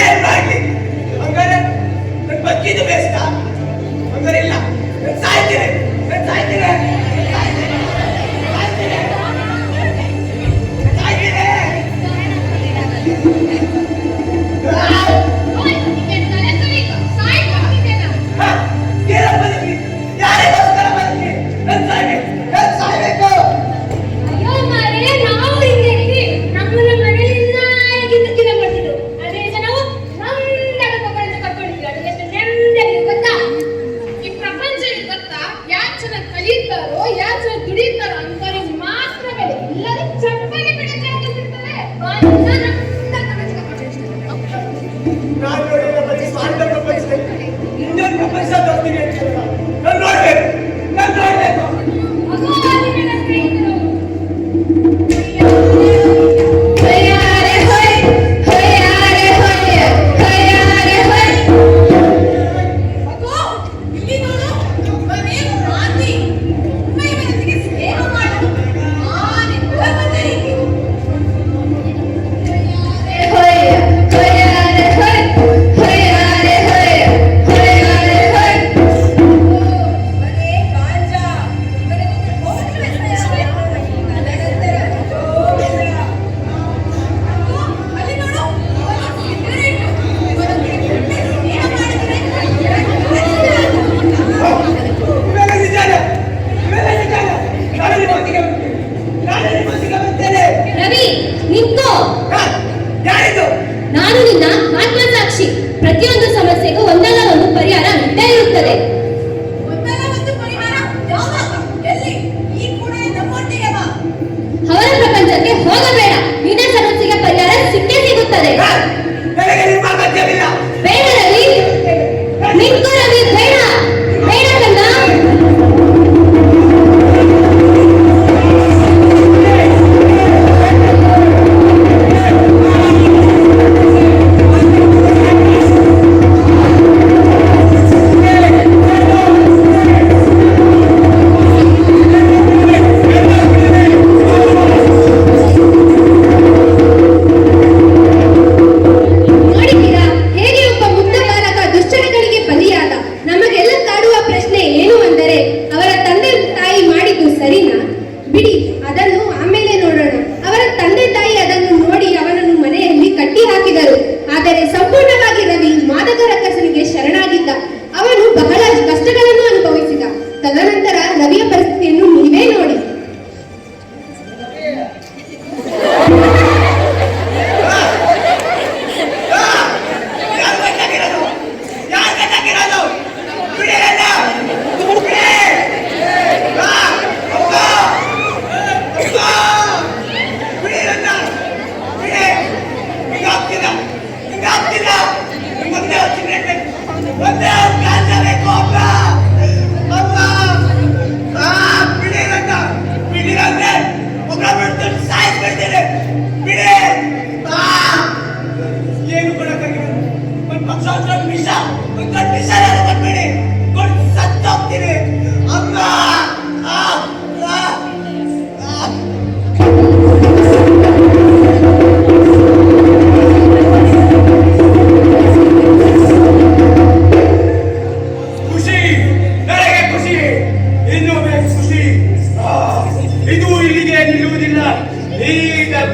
ಏನ್ ಮಾಡ್ಲಿ? ಹಂಗಾರೆ ನನ್ ಬದುಕಿದ್ದು ಬೇಸ್ತ? ಹಂಗಾರೆ ಇಲ್ಲ, ನನ್ ಸಾಯ್ತೀನಿ.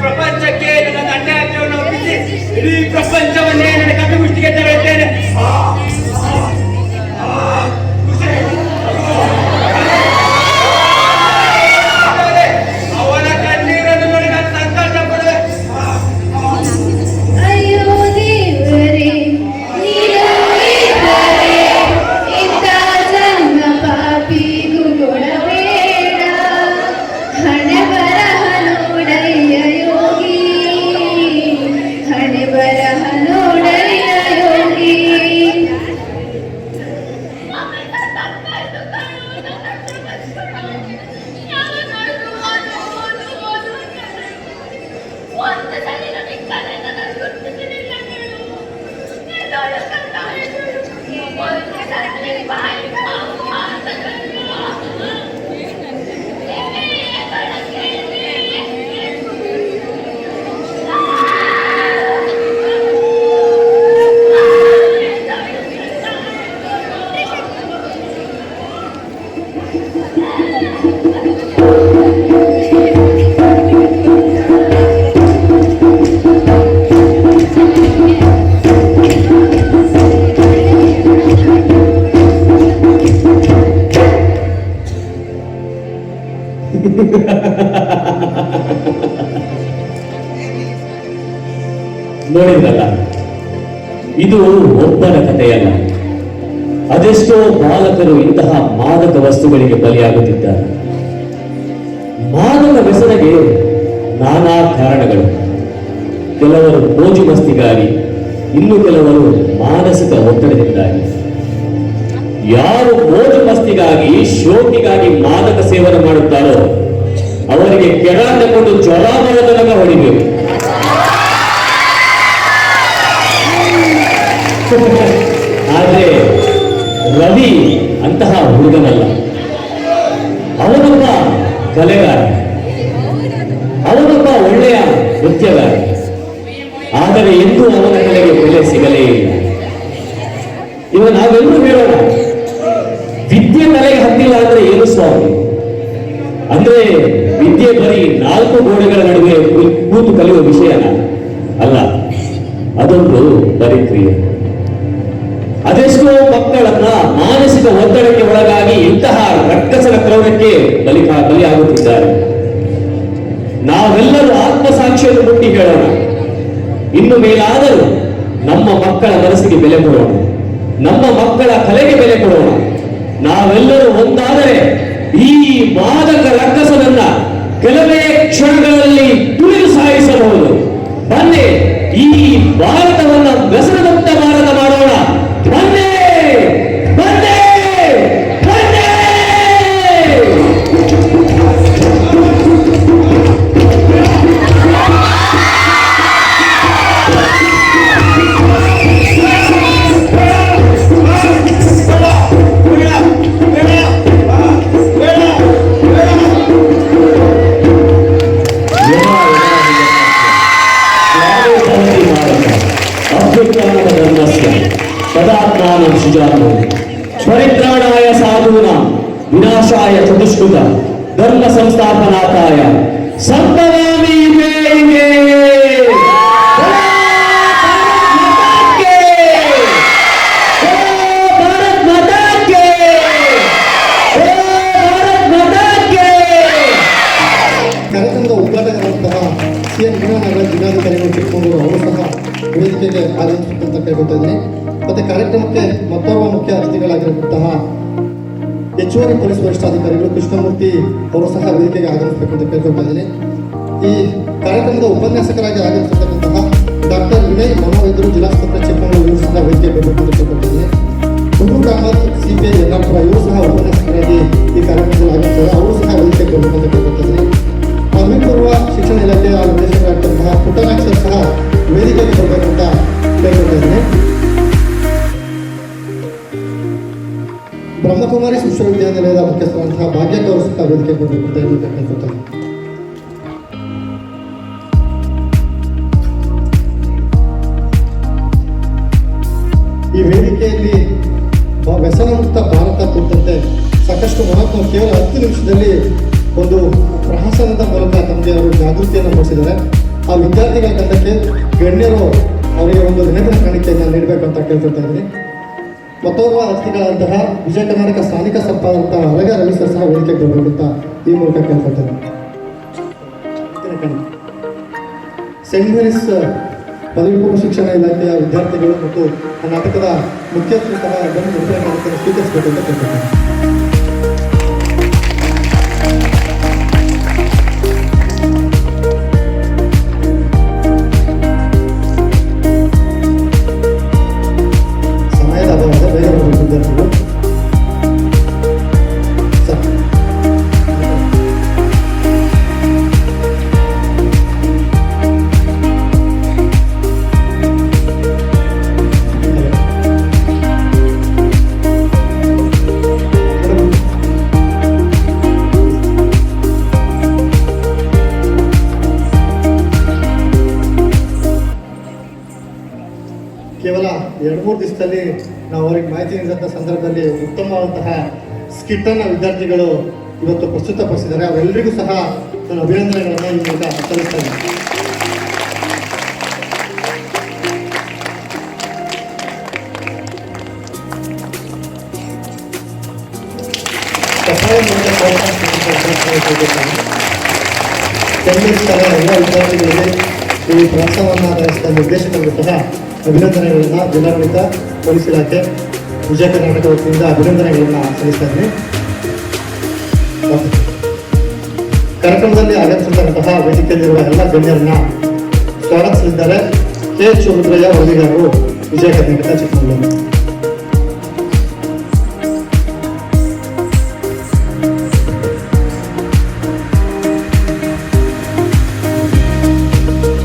ಪ್ರಪಂಚಕ್ಕೆ ನನ್ನ ಅನ್ಯಾಯವನ್ನು ಒಪ್ಪಿಸಿ ಇಡೀ ಪ್ರಪಂಚವನ್ನೇ ನನ್ನ ಕಣ್ಣು ಮುಷ್ಟಿಗೆ ತರುತ್ತೇನೆ. ಅವನ ಕಣ್ಣೀರನ್ನು ನೋಡಿ ನಾನು ಸಂಕಲ್ಪ ಪಡುವೆ. ಅಯ್ಯೋ ದೇವರೇ, ಇಂಥ ಜನ್ಮ ಪಾಪಿಗೂ ಕೊಡಬೇಡ. ಹಣೆ ಬರಹ ನೋಡಯ್ಯ ಯೋಗಿ, ಹಣೆ ಬರಹ ನೋಡಯ್ಯ ನೋಡಿದ್ರಲ್ಲ, ಇದು ಒಬ್ಬನ ಕಥೆಯಲ್ಲ. ಅದೆಷ್ಟೋ ಬಾಲಕರು ಇಂತಹ ಮಾದಕ ವಸ್ತುಗಳಿಗೆ ಬಲಿಯಾಗುತ್ತಿದ್ದಾರೆ. ಮಾದಕ ವ್ಯಸನಗೆ ನಾನಾ ಕಾರಣಗಳು. ಕೆಲವರು ಮೋಜು ಮಸ್ತಿಗಾಗಿ, ಇನ್ನು ಕೆಲವರು ಮಾನಸಿಕ ಒತ್ತಡದಿಂದಾಗಿ. ಯಾರು ಮೋಜು ಮಸ್ತಿಗಾಗಿ, ಶೋಕಿಗಾಗಿ ಮಾದಕ ಸೇವನೆ ಮಾಡುತ್ತಾರೋ ಅವರಿಗೆ ಕೆಳಾಟಕೊಂಡು ಜ್ವರ ಬರೋ ತನಕ ಹೊಡಿಬೇಕು. ಆದ್ರೆ ರವಿ ಅಂತಹ ಹುಡುಗನಲ್ಲ. ಅವನೊಬ್ಬ ಕಲೆಗಾರ, ಅವನೊಬ್ಬ ಒಳ್ಳೆಯ ನೃತ್ಯಗಾರ. ಆದರೆ ಎಂದೂ ಅವನ ಕಲೆಗೆ ಬೆಲೆ ಸಿಗಲೇ ಇಲ್ಲ. ಇವಾಗ ನಾವೆಲ್ಲರೂ ಹೇಳೋಣ, ವಿದ್ಯೆ ತಲೆಗೆ ಹತ್ತಿಲ್ಲ ಅಂದ್ರೆ ಏನು ಸ್ವಾಮಿ? ಅಂದ್ರೆ ವಿದ್ಯೆ ಬರೀ 4 ಗೋಡೆಗಳ ನಡುವೆ ಕೂತು ಕಲಿಯುವ ವಿಷಯನ ಅಲ್ಲ, ಅದೊಂದು ಪರಿಕ್ರಿಯೆ. ಅದೆಷ್ಟೋ ಮಕ್ಕಳನ್ನ ಮಾನಸಿಕ ಒತ್ತಡಕ್ಕೆ ಒಳಗಾಗಿ ಇಂತಹ ರಕ್ಕಸನ ಕ್ರೌರ್ಯಕ್ಕೆ ಬಲಿಯಾಗುತ್ತಿದ್ದಾರೆ. ನಾವೆಲ್ಲರೂ ಆತ್ಮಸಾಕ್ಷಿಯನ್ನು ಮುಟ್ಟಿ ಹೇಳೋಣ, ಇನ್ನು ಮೇಲಾದರೂ ನಮ್ಮ ಮಕ್ಕಳ ಮನಸ್ಸಿಗೆ ಬೆಲೆ ಕೊಡೋಣ, ನಮ್ಮ ಮಕ್ಕಳ ಕಲೆಗೆ ಬೆಲೆ ಕೊಡೋಣ. ನಾವೆಲ್ಲರೂ ಒಂದಾದರೆ ಈ ಮಾದಕ ರಕ್ಕಸನನ್ನ ಕೆಲವೇ ಕ್ಷಣಗಳಲ್ಲಿ ತುಳಿದು ಸಾಯಿಸಬಹುದು. ಬನ್ನಿ, ಈ ಭಾರತವನ್ನ ವ್ಯಸನಮುಕ್ತ ಭಾರತ ಮಾಡೋಣ. ಬನ್ನಿ, ಬನ್ನಿ, ಬನ್ನಿ. ಪರಿತ್ರಾಣಾಯ ಸಾಧೂನಾಂ ವಿನಾಶಾಯ ಚತುಷ್ಕೃತ ಧರ್ಮ ಸಂಸ್ಥಾಪನಾರ್ಥಾಯ ಸಂಭವಾಮಿ ಯುಗೇ ಯುಗೇ. ಭಾರತ್ ಮಾತಾ ಕೇ, ಭಾರತ್ ಮಾತಾ ಕೇ. ಕಾರ್ಯಕ್ರಮದ ಉದ್ಘಾಟಕರಾದಂತಹ CN ವಿನಯನಗರ ಜಿಲ್ಲಾಧಿಕಾರಿಗಳು ಚಿಕ್ಕಮಗಳೂರು ಅವರು ಸಹ ವೇದಿಕೆಗೆ ಆಗಮಿಸಬೇಕಂತ ಕೇಳ್ಕೊತಾ ಇದ್ದೀನಿ. ಮತ್ತೆ ಕಾರ್ಯಕ್ರಮಕ್ಕೆ ಮತ್ತೋರ್ವ ಮುಖ್ಯ ಅತಿಥಿಗಳಾಗಿರುವಂತಹ ಹೆಚ್ಚುವರಿ ಪೊಲೀಸ್ ವರಿಷ್ಠಾಧಿಕಾರಿಗಳು ಕೃಷ್ಣಮೂರ್ತಿ ಅವರು ಸಹ ವೇದಿಕೆಗೆ ಆಗಮಿಸಬೇಕಂತ ಕೇಳ್ಕೊತಾ ಇದ್ದೀನಿ. ಈ ಕಾರ್ಯಕ್ರಮದ ಉಪನ್ಯಾಸಕರಾಗಿ ಆಗಮಿಸಿರ್ತಕ್ಕಂತಹ ಡಾಕ್ಟರ್ ವಿನಯ್ ಮನೋವೈದ್ಯರು ಜಿಲ್ಲಾಸ್ಪತ್ರೆ ಚಿಕ್ಕಮಗಳೂರು ಇವರು ಸಹ ವೇದಿಕೆ ಬರಬೇಕಂತ ಕೇಳ್ಕೊತಾ ಇದ್ದೀನಿ. ಹುಡುಗ ಅಹಮದ್ CPI ಯಲ್ಲಾಪುರ ಇವರು ಸಹ ಉಪನ್ಯಾಸಕರಾಗಿ ಈ ಕಾರ್ಯಕ್ರಮದಲ್ಲಿ ಆಗಮಿಸಿದ್ದಾರೆ. ಅವರು ಸಹ ವೇದಿಕೆಗೆ ಬರಬೇಕಂತ ಕೇಳ್ಕೊತಾ ಇದ್ದೀನಿ. ಪದವಿ ಪೂರ್ವ ಶಿಕ್ಷಣ ಇಲಾಖೆಯ ನಿರ್ದೇಶಕರಾಗಿರ್ತಕ್ಕಂತಹ ಪುಟ್ಟನಾಯಕ್ ಸರ್ ಸಹ ವೇದಿಕೆಗೆ ಬರಬೇಕಂತ ಕೇಳ್ಕೊತಾ ಇದ್ದೀನಿ. ಬ್ರಹ್ಮಕುಮಾರಿ ವಿಶ್ವವಿದ್ಯಾನಿಲಯದ ಮುಖ್ಯಸ್ಥರಾದಂತಹ ಭಾಗ್ಯಕ್ಕ ಅವರು ಸಹ ವೇದಿಕೆಗೆ ಬರಬೇಕಂತ ಕೇಳ್ಕೊತಾ ಇದ್ದೀನಿ. ಈ ವೇದಿಕೆಯಲ್ಲಿ ವ್ಯಸನ ಮುಕ್ತ ಭಾರತ ಕುರಿತಂತೆ ಸಾಕಷ್ಟು ಮಹತ್ವ ಕೇವಲ 10 ನಿಮಿಷದಲ್ಲಿ ಒಂದು ಪ್ರಹಸನದ ಮೂಲಕ ತಮಗೆ ಅವರು ಜಾಗೃತಿಯನ್ನು ಮೂಡಿಸಿದ್ದಾರೆ. ಆ ವಿದ್ಯಾರ್ಥಿಗಳ ತಂಡಕ್ಕೆ ಗಣ್ಯರು ಅವರಿಗೆ ಒಂದು ನೆನಪಿನ ಕಾಣಿಕೆಯನ್ನು ನೀಡಬೇಕಂತ ಕೇಳ್ಕೊತಾ ಇದ್ದೀನಿ. ಮತ್ತೋರ್ವ ಅತಿಥಿಗಳಂತಹ ವಿಜಯ ಕರ್ನಾಟಕ ಸ್ಥಾನಿಕ ಸಂಪಾದಕ ಅರಗ ರವಿ ಸರ್ ಸಹ ವೇದಿಕೆಗೆ ಬರಬೇಕಂತ ಈ ಮೂಲಕ ಕೇಳ್ಕೊತಾ ಇದ್ದೀನಿ. ಸೆಂಟ್ ಮೇರಿಸ್ ಪದವಿ ಪೂರ್ವ ಶಿಕ್ಷಣ ಇಲಾಖೆಯ ವಿದ್ಯಾರ್ಥಿಗಳು ಮತ್ತು ನಾಟಕದ ಮುಖ್ಯಸ್ಥರು ಸಹ ಅದನ್ನು ನೆನಪಿನ ಕಾಣಿಕೆಯನ್ನು ಸ್ವೀಕರಿಸಬೇಕಂತ ಕೇಳ್ಕೊತಾ ಇದ್ದೀನಿ. ಕೇವಲ 2-3 ದಿವಸದಲ್ಲಿ ನಾವು ಅವರಿಗೆ ಮಾಹಿತಿ ನೀಡಿದಂಥ ಸಂದರ್ಭದಲ್ಲಿ ಉತ್ತಮವಾದಂತಹ ಸ್ಕಿಟ್ಟನ್ನು ವಿದ್ಯಾರ್ಥಿಗಳು ಇವತ್ತು ಪ್ರಸ್ತುತಪಡಿಸಿದ್ದಾರೆ. ಅವರೆಲ್ಲರಿಗೂ ಸಹ ನಾನು ಅಭಿನಂದನೆಗಳನ್ನು ಈ ಮೂಲಕ ಸಲ್ಲಿಸ್ತಾ ಇದ್ದೀನಿ. ಸಹಾಯ ಮೂಲಕ ಪ್ರೋತ್ಸಾಹಿಸಬೇಕು. ಎಲ್ಲ ವಿದ್ಯಾರ್ಥಿಗಳಿಗೆ ಈ ಪ್ರೋತ್ಸಾಹವನ್ನು ಆಧರಿಸಿದ ನಿರ್ದೇಶಕರಿಗೂ ಸಹ ಅಭಿನಂದನೆಗಳನ್ನು ಜಿಲ್ಲಾಡಳಿತ ಪೊಲೀಸ್ ಇಲಾಖೆ ವಿಜಯ ಕರ್ನಾಟಕ ವತಿಯಿಂದ ಅಭಿನಂದನೆಗಳನ್ನು ಸಲ್ಲಿಸ್ತಾ ಇದ್ದೀನಿ. ಕಾರ್ಯಕ್ರಮದಲ್ಲಿ ಆಗಮಿಸಿದಂತಹ ವೇದಿಕೆಯಲ್ಲಿರುವ ಎಲ್ಲ ಗಣ್ಯರನ್ನ ಸ್ವಾಗತಿಸಲಿದ್ದಾರೆ. ಕೆ. ರುದ್ರಯ್ಯ ವರದಿಗಾರರು, ವಿಜಯ ಕರ್ನಾಟಕ, ಚಿಕ್ಕಮಗಳೂರು.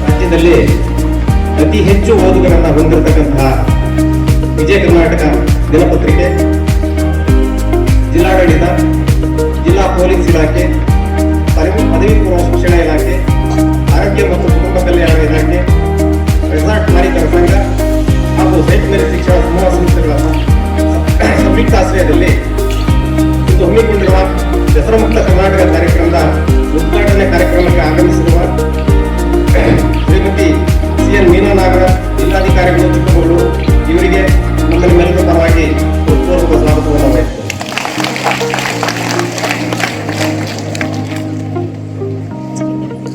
ರಾಜ್ಯದಲ್ಲಿ ಅತಿ ಹೆಚ್ಚು ಓದುಗರನ್ನ ಹೊಂದಿರತಕ್ಕಂತಹ ವಿಜಯ ಕರ್ನಾಟಕ ದಿನಪತ್ರಿಕೆ, ಜಿಲ್ಲಾಡಳಿತ, ಜಿಲ್ಲಾ ಪೊಲೀಸ್ ಇಲಾಖೆ, ಪದವಿ ಪೂರ್ವ ಶಿಕ್ಷಣ ಇಲಾಖೆ, ಆರೋಗ್ಯ ಮತ್ತು ಕುಟುಂಬ ಕಲ್ಯಾಣ ಇಲಾಖೆ, ರೆಸಾರ್ಟ್ ಮಾಲೀಕರ ಸಂಘ ಹಾಗೂ ಸೈಟ್ ಮೇಲೆ ಶಿಕ್ಷಣ ಸಮೂಹ ಸಂಸ್ಥೆಗಳ ಸಂಯುಕ್ತ ಆಶ್ರಯದಲ್ಲಿ ಇಂದು ಹಮ್ಮಿಕೊಂಡಿರುವ ವ್ಯಸನಮುಕ್ತ ಕರ್ನಾಟಕ ಕಾರ್ಯಕ್ರಮದ ಉದ್ಘಾಟನೆ ಕಾರ್ಯಕ್ರಮಕ್ಕೆ ಆಗಮಿಸಿರುವ ಶ್ರೀಮತಿ CN ಮೀನಾ ನಾಗರಾಜ್, ಜಿಲ್ಲಾಧಿಕಾರಿಗಳು, ಚಿಕ್ಕಮಗಳೂರು, ಇವರಿಗೆ ನಮ್ಮ ನಿಮ್ಮೆಲ್ಲರ ಪರವಾಗಿ ಹೃತ್ಪೂರ್ವಕ ಸ್ವಾಗತವನ್ನು ಬಯಸುತ್ತೇನೆ.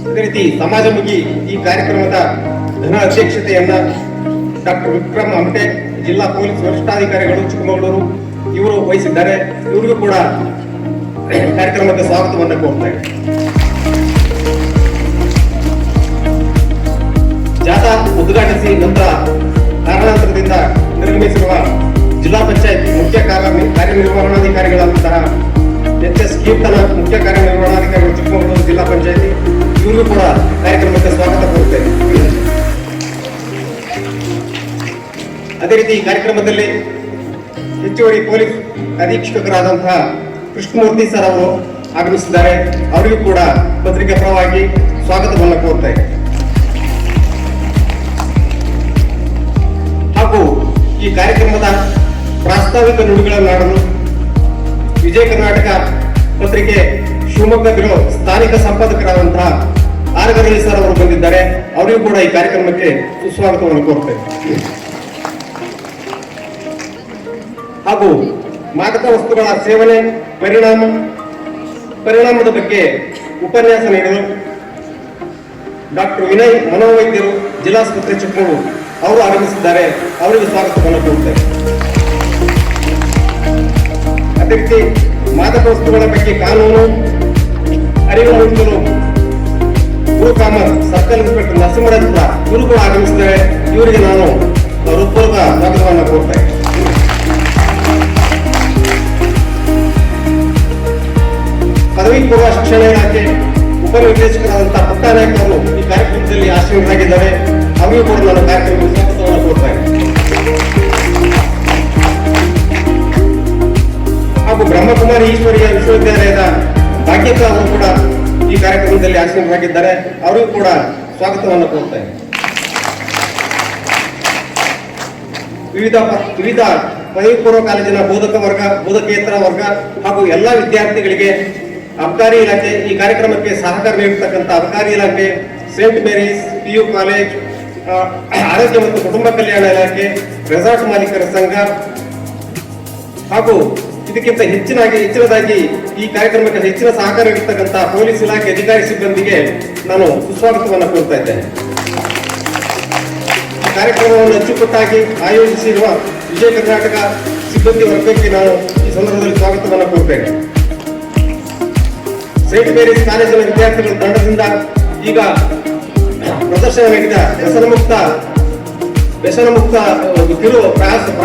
ಅದೇ ರೀತಿ ಸಮಾಜಮುಖಿ ಈ ಕಾರ್ಯಕ್ರಮದ ಘನ ಅಧ್ಯಕ್ಷತೆಯನ್ನ ಡಾಕ್ಟರ್ ವಿಕ್ರಮ್ ಅಮಟೆ, ಜಿಲ್ಲಾ ಪೊಲೀಸ್ ವರಿಷ್ಠಾಧಿಕಾರಿಗಳು, ಚಿಕ್ಕಮಗಳೂರು, ಇವರು ವಹಿಸಿದ್ದಾರೆ. ಇವರಿಗೂ ಕೂಡ ಕಾರ್ಯಕ್ರಮಕ್ಕೆ ಸ್ವಾಗತವನ್ನು ಕೋರ್ತಾರೆ. ಜಾಥಾ ಉದ್ಘಾಟಿಸಿ ನಂತರ ಕಾರಣಾಂತರದಿಂದ ನಿರ್ಗಮಿಸಿರುವ ಜಿಲ್ಲಾ ಪಂಚಾಯತ್ ಮುಖ್ಯ ಕಾರ್ಯನಿರ್ವಹಣಾಧಿಕಾರಿಗಳಾದಂತಹ HS ಕೀರ್ತನ, ಮುಖ್ಯ ಕಾರ್ಯನಿರ್ವಹಣಾಧಿಕಾರಿಗಳು, ಚಿಕ್ಕಮಗಳೂರು ಜಿಲ್ಲಾ ಪಂಚಾಯತಿ, ಇವರಿಗೂ ಕೂಡ ಕಾರ್ಯಕ್ರಮಕ್ಕೆ ಸ್ವಾಗತ ಕೋರುತ್ತೇನೆ. ಅದೇ ರೀತಿ ಈ ಕಾರ್ಯಕ್ರಮದಲ್ಲಿ ಹೆಚ್ಚುವರಿ ಪೊಲೀಸ್ ಅಧೀಕ್ಷಕರಾದಂತಹ ಕೃಷ್ಣಮೂರ್ತಿ ಸರ್ ಅವರು ಆಗಮಿಸಿದ್ದಾರೆ. ಅವರಿಗೂ ಕೂಡ ಪತ್ರಿಕೆ ಪರವಾಗಿ ಸ್ವಾಗತವನ್ನು ಕೋರುತ್ತೇನೆ. ಹಾಗೂ ಈ ಕಾರ್ಯಕ್ರಮದ ಪ್ರಾಸ್ತಾವಿಕ ನುಡಿಗಳನ್ನಾಡಲು ವಿಜಯ ಕರ್ನಾಟಕ ಪತ್ರಿಕೆ ಶಿವಮೊಗ್ಗ ಬ್ಯೂರೋ ಸ್ಥಾನಿಕ ಸಂಪಾದಕರಾದಂತಹ ಆರಗರಳ್ಳಿ ಸರ್ ಅವರು ಬಂದಿದ್ದಾರೆ. ಅವರಿಗೂ ಕೂಡ ಈ ಕಾರ್ಯಕ್ರಮಕ್ಕೆ ಸುಸ್ವಾಗತವನ್ನು ಕೋರುತ್ತೇವೆ. ಹಾಗೂ ಮಾದಕ ವಸ್ತುಗಳ ಸೇವನೆ ಪರಿಣಾಮದ ಬಗ್ಗೆ ಉಪನ್ಯಾಸ ನೀಡಲು ಡಾಕ್ಟರ್ ವಿನಯ್, ಮನೋವೈದ್ಯರು, ಜಿಲ್ಲಾಸ್ಪತ್ರೆ, ಚಿಕ್ಕಮಗಳೂರು, ಅವರು ಆಗಮಿಸಿದ್ದಾರೆ. ಅವರಿಗೆ ಸ್ವಾಗತವನ್ನು ಕೋರುತ್ತೇವೆ. ಅದೇ ರೀತಿ ಮಾದಕ ವಸ್ತುಗಳ ಬಗ್ಗೆ ಕಾನೂನು ಅರಿವು ಮೂಡಿಸಲು ಗುರುಕಾಮರ್ ಸರ್ಕಲ್ ಇನ್ಸ್ಪೆಕ್ಟರ್ ನರಸಿಂಹರಾಜ್ ಇವರು ಆಗಮಿಸಿದ್ದಾರೆ. ಇವರಿಗೆ ನಾನು ಹೃತ್ಪೂರ್ವಕ ಸ್ವಾಗತವನ್ನು ಕೋರುತ್ತೇನೆ. ಪದವಿ ಪೂರ್ವ ಶಿಕ್ಷಣ ಇಲಾಖೆ ಉಪನಿರ್ದೇಶಕರಾದಂತಹ ಪುಟ್ಟನಾಯಕ್ ಅವರು ಈ ಕಾರ್ಯಕ್ರಮದಲ್ಲಿ ಆಶೀರ್ವರಾಗಿದ್ದಾರೆ. ಅವರಿಗೂ ಕೂಡ ನಾನು ಕಾರ್ಯಕ್ರಮಕ್ಕೆ ಸ್ವಾಗತವನ್ನು ಕೋರುತ್ತೇನೆ. ಹಾಗೂ ಬ್ರಹ್ಮಕುಮಾರಿ ಈಶ್ವರೀಯ ವಿಶ್ವವಿದ್ಯಾಲಯದ ಭಾಗ್ಯಕ್ಕ ಅವರು ಕೂಡ ಈ ಕಾರ್ಯಕ್ರಮದಲ್ಲಿ ಆಶೀರ್ವರಾಗಿದ್ದಾರೆ. ಅವರಿಗೂ ಕೂಡ ಸ್ವಾಗತವನ್ನು ಕೋರುತ್ತೇನೆ. ವಿವಿಧ ಪದವಿ ಪೂರ್ವ ಕಾಲೇಜಿನ ಬೋಧಕ ವರ್ಗ, ಬೋಧಕೇತರ ವರ್ಗ ಹಾಗೂ ಎಲ್ಲಾ ವಿದ್ಯಾರ್ಥಿಗಳಿಗೆ ಅಬಕಾರಿ ಇಲಾಖೆ ಈ ಕಾರ್ಯಕ್ರಮಕ್ಕೆ ಸಹಕಾರ ನೀಡತಕ್ಕಂಥ ಅಬಕಾರಿ ಇಲಾಖೆ, ಸೇಂಟ್ ಮೇರೀಸ್ PU ಕಾಲೇಜ್, ಆರೋಗ್ಯ ಮತ್ತು ಕುಟುಂಬ ಕಲ್ಯಾಣ ಇಲಾಖೆ, ರೆಸಾರ್ಟ್ ಮಾಲೀಕರ ಸಂಘ ಹಾಗೂ ಇದಕ್ಕಿಂತ ಹೆಚ್ಚಿನದಾಗಿ ಈ ಕಾರ್ಯಕ್ರಮಕ್ಕೆ ಹೆಚ್ಚಿನ ಸಹಕಾರ ನೀಡತಕ್ಕಂಥ ಪೊಲೀಸ್ ಇಲಾಖೆ ಅಧಿಕಾರಿ ಸಿಬ್ಬಂದಿಗೆ ನಾನು ಸುಸ್ವಾಗತವನ್ನು ಕೋರ್ತಾ ಇದ್ದೇನೆ. ಈ ಕಾರ್ಯಕ್ರಮವನ್ನು ಅಚ್ಚುಕಟ್ಟಾಗಿ ಆಯೋಜಿಸಿರುವ ವಿಜಯ ಕರ್ನಾಟಕ ಸಿಬ್ಬಂದಿ ವರ್ಗಕ್ಕೆ ನಾನು ಈ ಸಂದರ್ಭದಲ್ಲಿ ಸ್ವಾಗತವನ್ನು ಕೋರ್ತೇನೆ. ಸೇಂಟ್ ಮೇರೀಸ್ ಕಾಲೇಜಿನ ವಿದ್ಯಾರ್ಥಿಗಳ ತಂಡದಿಂದ ಈಗ ಪ್ರದರ್ಶನ ನೀಡಿದ ವ್ಯಸನಮುಕ್ತ ಕಿರು ಪ್ರಹಸನ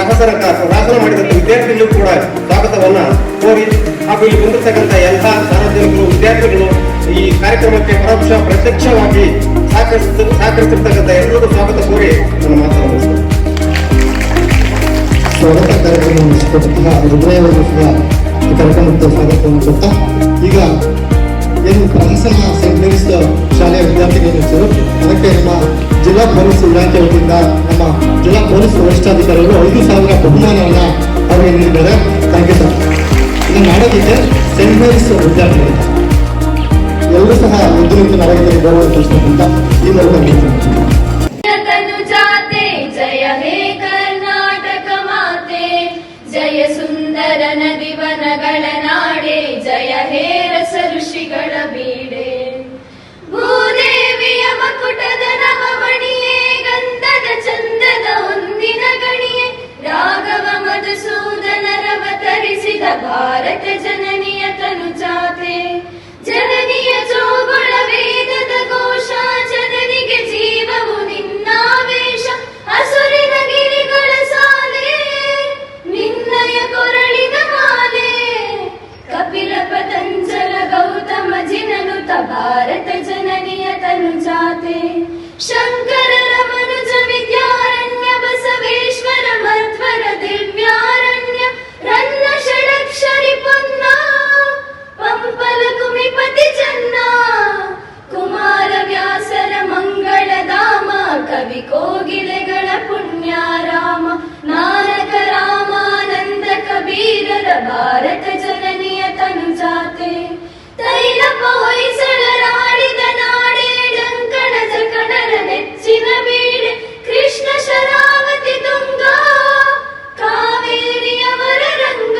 ಮಾಡಿದಂತ ವಿದ್ಯಾರ್ಥಿಗಳು ಕೂಡ ಸ್ವಾಗತವನ್ನ ಕೋರಿ ಹಾಗೂ ಇಲ್ಲಿ ಬಂದಿರತಕ್ಕಂಥ ಎಲ್ಲ ಸಾರ್ವಜನಿಕರು, ವಿದ್ಯಾರ್ಥಿಗಳು ಈ ಕಾರ್ಯಕ್ರಮಕ್ಕೆ ಪ್ರತ್ಯಕ್ಷವಾಗಿ ಸಹಕರಿಸಿರ್ತಕ್ಕಂಥ ಎಲ್ಲರಿಗೂ ಸ್ವಾಗತ ಕೋರಿ ನನ್ನ ಮಾತನ್ನು ಮುಗಿಸ್ತೇನೆ. ಸ್ವಾಗತ ಕಾರ್ಯಕ್ರಮವನ್ನು ನಡೆಸಿಕೊಟ್ಟಂತಹ ಹೃದಯವನ್ನು ಸಹ ಈ ಕಾರ್ಯಕ್ರಮಕ್ಕೆ ಸ್ವಾಗತವನ್ನು ಕೊಡ್ತಾ ಈಗ ಏನು ಪ್ರಹಸನ ಸೆಂಟ್ ಮೇರೀಸ್ ಶಾಲೆಯ ವಿದ್ಯಾರ್ಥಿಗಳು ಅದಕ್ಕೆ ನಮ್ಮ ಜಿಲ್ಲಾ ಪೊಲೀಸ್ ಇಲಾಖೆ ವತಿಯಿಂದ ನಮ್ಮ ಜಿಲ್ಲಾ ಪೊಲೀಸ್ ವರಿಷ್ಠಾಧಿಕಾರಿಗಳು 5,000 ಬಹುಮಾನವನ್ನು ಅವರಿಗೆ ನೀಡಿದ್ದಾರೆ. Thank you sir. ಇದನ್ನು ಮಾಡೋದಕ್ಕೆ ಸೆಂಟ್ ಮೇರೀಸ್ ವಿದ್ಯಾರ್ಥಿಗಳು ಎಲ್ಲರೂ ಸಹ ಎದ್ದು ನಿಂತು ನಾಡಗೀತೆ ಗೌರವ ತಿಳಿಸ್ತಕ್ಕಂಥ ಈ ಮೂಲಕ जाते जय हे कर्नाटक माते जय सुंदर नदी वनಗಳ ನಾಡೆ ಹೇ ರಸ ಋಷಿಗಳ ಬೀಡೆ. ಭೂದೇವಿಯ ಮಕುಟದ ನವಮಣಿಯೇ, ಗಂಧದ ಚಂದದ ಹೊಂದಿನ ಗಣಿಯೇ, ರಾಘವ ಮಧುಸೂದನರವತರಿಸಿದ ಭಾರತ ಜನನಿಯ ತನುಜಾತೆ. ಜನನಿಯ ಜೋಗುಳ ವೇದದ ಘೋಷ, ಜನನಿಗೆ ಜೀವವು ನಿನ್ನಾವೇಶ. ಅಸುರಿನ ಗಿರಿಗಳ ಸಾಲೆ, ನಿನ್ನಯ ಕೊರಳಿನ ಮಾಲೆ. ಕಪಿಲ ಪತಂಜಲ ಗೌತಮ ಜಿನನುತ ಭಾರತ ಜನನಿಯ ತನುಜಾತೆ. ಶಂಕರರ ಮನುಜ ವಿದ್ಯಾರಣ್ಯ, ಬಸವೇಶ್ವರ ಮಧ್ವರ ದಿವ್ಯಾರಣ್ಯ. ರನ್ನ ಷಡಕ್ಷರಿ ಪೊನ್ನ, ಪಂಪಲ ಕುಮಿಪತಿ ಚನ್ನ. ಕುಮಾರ ವ್ಯಾಸರ ಮಂಗಳ ಧಾಮ, ಕವಿ ಕೋಗಿಲೆಗಳ ಪುಣ್ಯಾರಾಮ. ನಾನಕ ರಾಮಾನಂದ ಕಬೀರರ ಭಾರತ ಜನನಿಯ ತನುಜಾತೆ. ತೈಲಪ ಹೊಯ್ಸಳರಾಡಿದ ನಾಡೆ, ಡಂಕಣ ಜಕಣರ ನೆಚ್ಚಿನ ಬೀಡೆ. ಕೃಷ್ಣ ಶರಾವತಿ ತುಂಗ, ಕಾವೇರಿಯವರ ರಂಗ.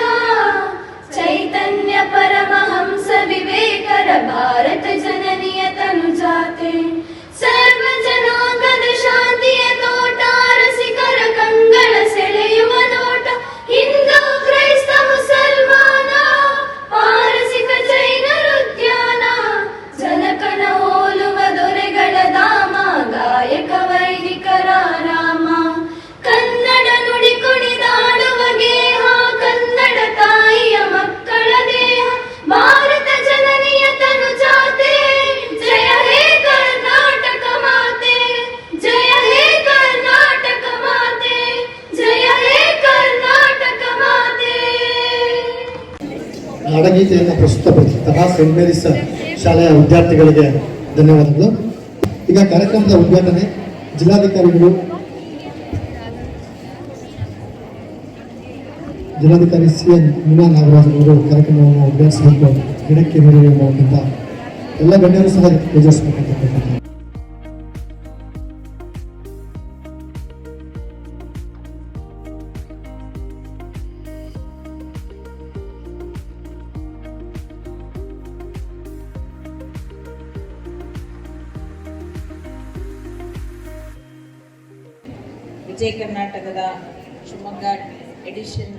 ಚೈತನ್ಯ ಪರಮಹಂಸ ವಿವೇಕರ ಭಾರತ ಜನನಿಯ ತನುಜಾತೆ. ಸರ್ವ ಜನಾಂಗದ ಶಾಂತಿಯ ತೋಟ, ರಸಿಕರ ಕಂಗಳ ಸೆಳೆಯುವ ನೋಟ. ಹಿಂದೂ ಕ್ರೈಸ್ತ ಮುಸಲ್ಮಾನ, ಪಾರಸಿಕ ಜೈನರ ಉದ್ಯಾನ. ಜನಕನ ಹೋಲುವ ದೊರೆಗಳ ಧಾಮ, ಗಾಯಕ ವೈದಿಕರ ರಾಮ. ಕನ್ನಡ ನುಡಿ ಕುಣಿದಾಡುವ ಗೇಹ, ಕನ್ನಡ ತಾಯಿಯ ಮಕ್ಕಳ ದೇಹ. ಭಾರತ ಜನನಿಯ ತನುಜಾತೆ. ಜಯ ಹೇ ಕರ್ನಾಟಕ ಮಾತೆ, ಜಯ ಹೇ ಕರ್ನಾಟಕ ಮಾತೆ, ಜಯ ಹೇ ಕರ್ನಾಟಕ ಮಾತೆ. ನಾಡಗೀತೆಯನ್ನು ಪ್ರಸ್ತುತಪಡಿಸಿದಂತಹ ಸೆಂಟ್ ಮೇರಿಸ್ ಶಾಲೆಯ ವಿದ್ಯಾರ್ಥಿಗಳಿಗೆ ಧನ್ಯವಾದಗಳು. ಈಗ ಕಾರ್ಯಕ್ರಮದ ಉದ್ಘಾಟನೆ ಜಿಲ್ಲಾಧಿಕಾರಿ CN ಮೀನಾ ನಾಗರಾಜ್ ಅವರು ಕಾರ್ಯಕ್ರಮವನ್ನು ಉದ್ಘಾಟಿಸಬೇಕು. ಗಿಡಕ್ಕೆ ನೀರು ಎಂಬುವಂತ ಎಲ್ಲ ಗಣ್ಯರು ಸಹ ಯೋಜಿಸಬೇಕಂತ ಕೇಳ್ತಾರೆ. ವಿಜಯ ಕರ್ನಾಟಕದ ಶಿವಮೊಗ್ಗ ಎಡಿಷನ್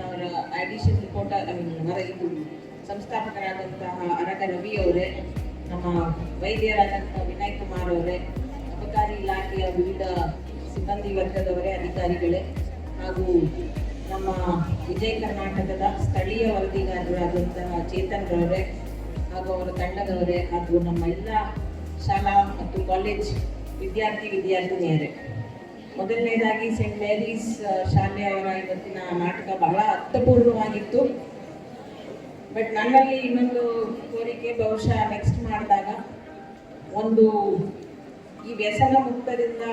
ರಿಪೋರ್ಟರ್ ಇದು ಸಂಸ್ಥಾಪಕರಾದಂತಹ ಅರಗ ರವಿ ಅವರೇ, ನಮ್ಮ ವೈದ್ಯರಾದಂತಹ ವಿನಯ್ ಕುಮಾರ್ ಅವರೇ, ಅಬಕಾರಿ ಇಲಾಖೆಯ ವಿವಿಧ ಸಿಬ್ಬಂದಿ ವರ್ಗದವರೇ, ಅಧಿಕಾರಿಗಳೇ, ಹಾಗೂ ನಮ್ಮ ವಿಜಯ ಕರ್ನಾಟಕದ ಸ್ಥಳೀಯ ವರದಿಗಾರರಾದಂತಹ ಚೇತನ್ ರವರೇ ಹಾಗೂ ಅವರ ತಂಡದವರೇ, ಹಾಗೂ ನಮ್ಮ ಎಲ್ಲ ಶಾಲಾ ಮತ್ತು ಕಾಲೇಜ್ ವಿದ್ಯಾರ್ಥಿನಿಯರೇ. ಮೊದಲನೇದಾಗಿ ಸೆಂಟ್ ಮೇರೀಸ್ ಶಾಲೆಯವರ ಇವತ್ತಿನ ನಾಟಕ ಬಹಳ ಅರ್ಥಪೂರ್ಣವಾಗಿತ್ತು. ಬಟ್ ನನ್ನಲ್ಲಿ ಇನ್ನೊಂದು ಕೋರಿಕೆ, ಬಹುಶಃ ನೆಕ್ಸ್ಟ್ ಮಾಡಿದಾಗ ಒಂದು ಈ ವ್ಯಸನ ಮುಕ್ತದಿಂದ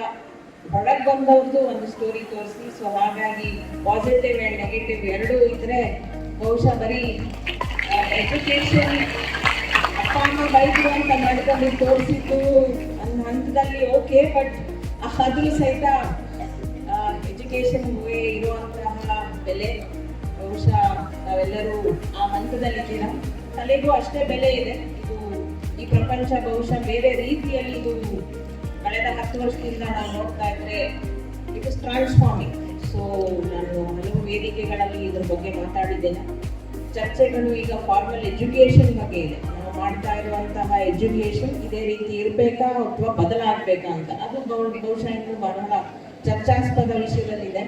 ಹೊರಗೆ ಬಂದವ್ರದ್ದು ಒಂದು ಸ್ಟೋರಿ ತೋರಿಸಿ. ಸೊ ಹಾಗಾಗಿ ಪಾಸಿಟಿವ್ ಆ್ಯಂಡ್ ನೆಗೆಟಿವ್ ಎರಡೂ ಇದ್ರೆ ಬಹುಶಃ ಬರೀ ಎಜುಕೇಶನ್ ಅಪ್ಪ ಅಮ್ಮ ಬೈದ್ರು ಅಂತ ಮಾಡ್ಕೊಂಡು ತೋರಿಸಿದ್ದು ಒಂದು ಹಂತದಲ್ಲಿ ಓಕೆ, ಬಟ್ ಅದು ಸಹಿತ ಎಜುಕೇಶನ್ಗೆ ಇರುವಂತಹ ಬೆಲೆ ಬಹುಶಃ ನಾವೆಲ್ಲರೂ ಆ ಹಂತದಲ್ಲಿದ್ದೀರ. ಕಲೆಗೂ ಅಷ್ಟೇ ಬೆಲೆ ಇದೆ. ಇದು ಈ ಪ್ರಪಂಚ ಬಹುಶಃ ಬೇರೆ ರೀತಿಯಲ್ಲಿ ಇದು ಕಳೆದ 10 ವರ್ಷದಿಂದ ನಾವು ನೋಡ್ತಾ ಇದ್ರೆ ಇಟ್ ಇಸ್ ಟ್ರಾನ್ಸ್ಫಾರ್ಮಿಂಗ್. ಸೊ ನಾನು ಹಲವು ವೇದಿಕೆಗಳಲ್ಲಿ ಇದ್ರ ಬಗ್ಗೆ ಮಾತಾಡಿದ್ದೇನೆ. ಚರ್ಚೆಗಳು ಈಗ ಫಾರ್ಮಲ್ ಎಜುಕೇಶನ್ ಬಗ್ಗೆ ಇದೆ. ನಾವು ಮಾಡ್ತಾ ಇರುವಂತಹ ಎಜುಕೇಶನ್ ಇದೇ ರೀತಿ ಇರಬೇಕಾ ಅಥವಾ ಬದಲಾಗಬೇಕಾ ಅಂತ, ಅದು ಬಹುಶಃ ಇನ್ನು ಬಹಳ ಚರ್ಚಾಸ್ಪದ ವಿಷಯದಲ್ಲಿದೆ.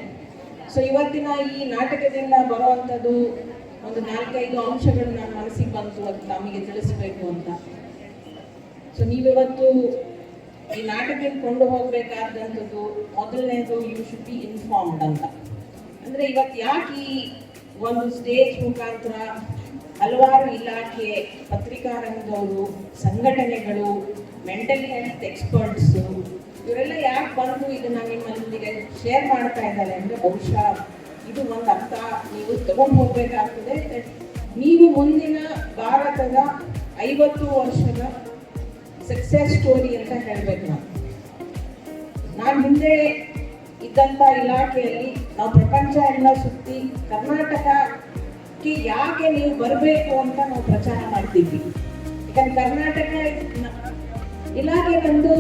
ಸೊ ಇವತ್ತಿನ ಈ ನಾಟಕದಿಂದ ಬರುವಂಥದ್ದು ಒಂದು 4-5 ಅಂಶಗಳು ನನ್ನ ಮನಸ್ಸಿಗೆ ಬಂತು, ಅದು ನಮಗೆ ತಿಳಿಸಬೇಕು ಅಂತ. ಸೊ ನೀವಿವತ್ತು ಈ ನಾಟಕಕ್ಕೆ ಕೊಂಡು ಹೋಗಬೇಕಾದಂಥದ್ದು ಮೊದಲನೇದು, ಯು ಶುಡ್ ಬಿ ಇನ್ಫಾರ್ಮ್ಡ್ ಅಂತ. ಅಂದರೆ ಇವತ್ತು ಯಾಕೆ ಈ ಒಂದು ಸ್ಟೇಜ್ ಮುಖಾಂತರ ಹಲವಾರು ಇಲಾಖೆ, ಪತ್ರಿಕಾ ರಂಗದವರು, ಸಂಘಟನೆಗಳು, ಮೆಂಟಲ್ ಹೆಲ್ತ್ ಎಕ್ಸ್ಪರ್ಟ್ಸು ಇವರೆಲ್ಲ ಯಾಕೆ ಬಂದು ಇದನ್ನ ನಿಮ್ಮೊಂದಿಗೆ ಶೇರ್ ಮಾಡ್ತಾ ಇದ್ದಾರೆ ಅಂದರೆ ಬಹುಶಃ ಇದು ಒಂದು ಅರ್ಥ ನೀವು ತಗೊಂಡು ಹೋಗ್ಬೇಕಾಗ್ತದೆ. ನೀವು ಮುಂದಿನ ಭಾರತದ 50 ವರ್ಷದ ಸಕ್ಸೆಸ್ ಸ್ಟೋರಿ ಅಂತ ಹೇಳ್ಬೇಕು. ನಾನು ಹಿಂದೆ ಇದ್ದಂಥ ಇಲಾಖೆಯಲ್ಲಿ ನಾವು ಪ್ರಪಂಚ ಎಲ್ಲ ಸುತ್ತಿ ಕರ್ನಾಟಕ ಯಾಕೆ ನೀವು ಬರಬೇಕು ಅಂತ ನಾವು ಪ್ರಚಾರ ಮಾಡ್ತಿದ್ವಿ. ಯಾಕಂದ್ರೆ ಕರ್ನಾಟಕ ಇಲಾಖೆ ಬಂದು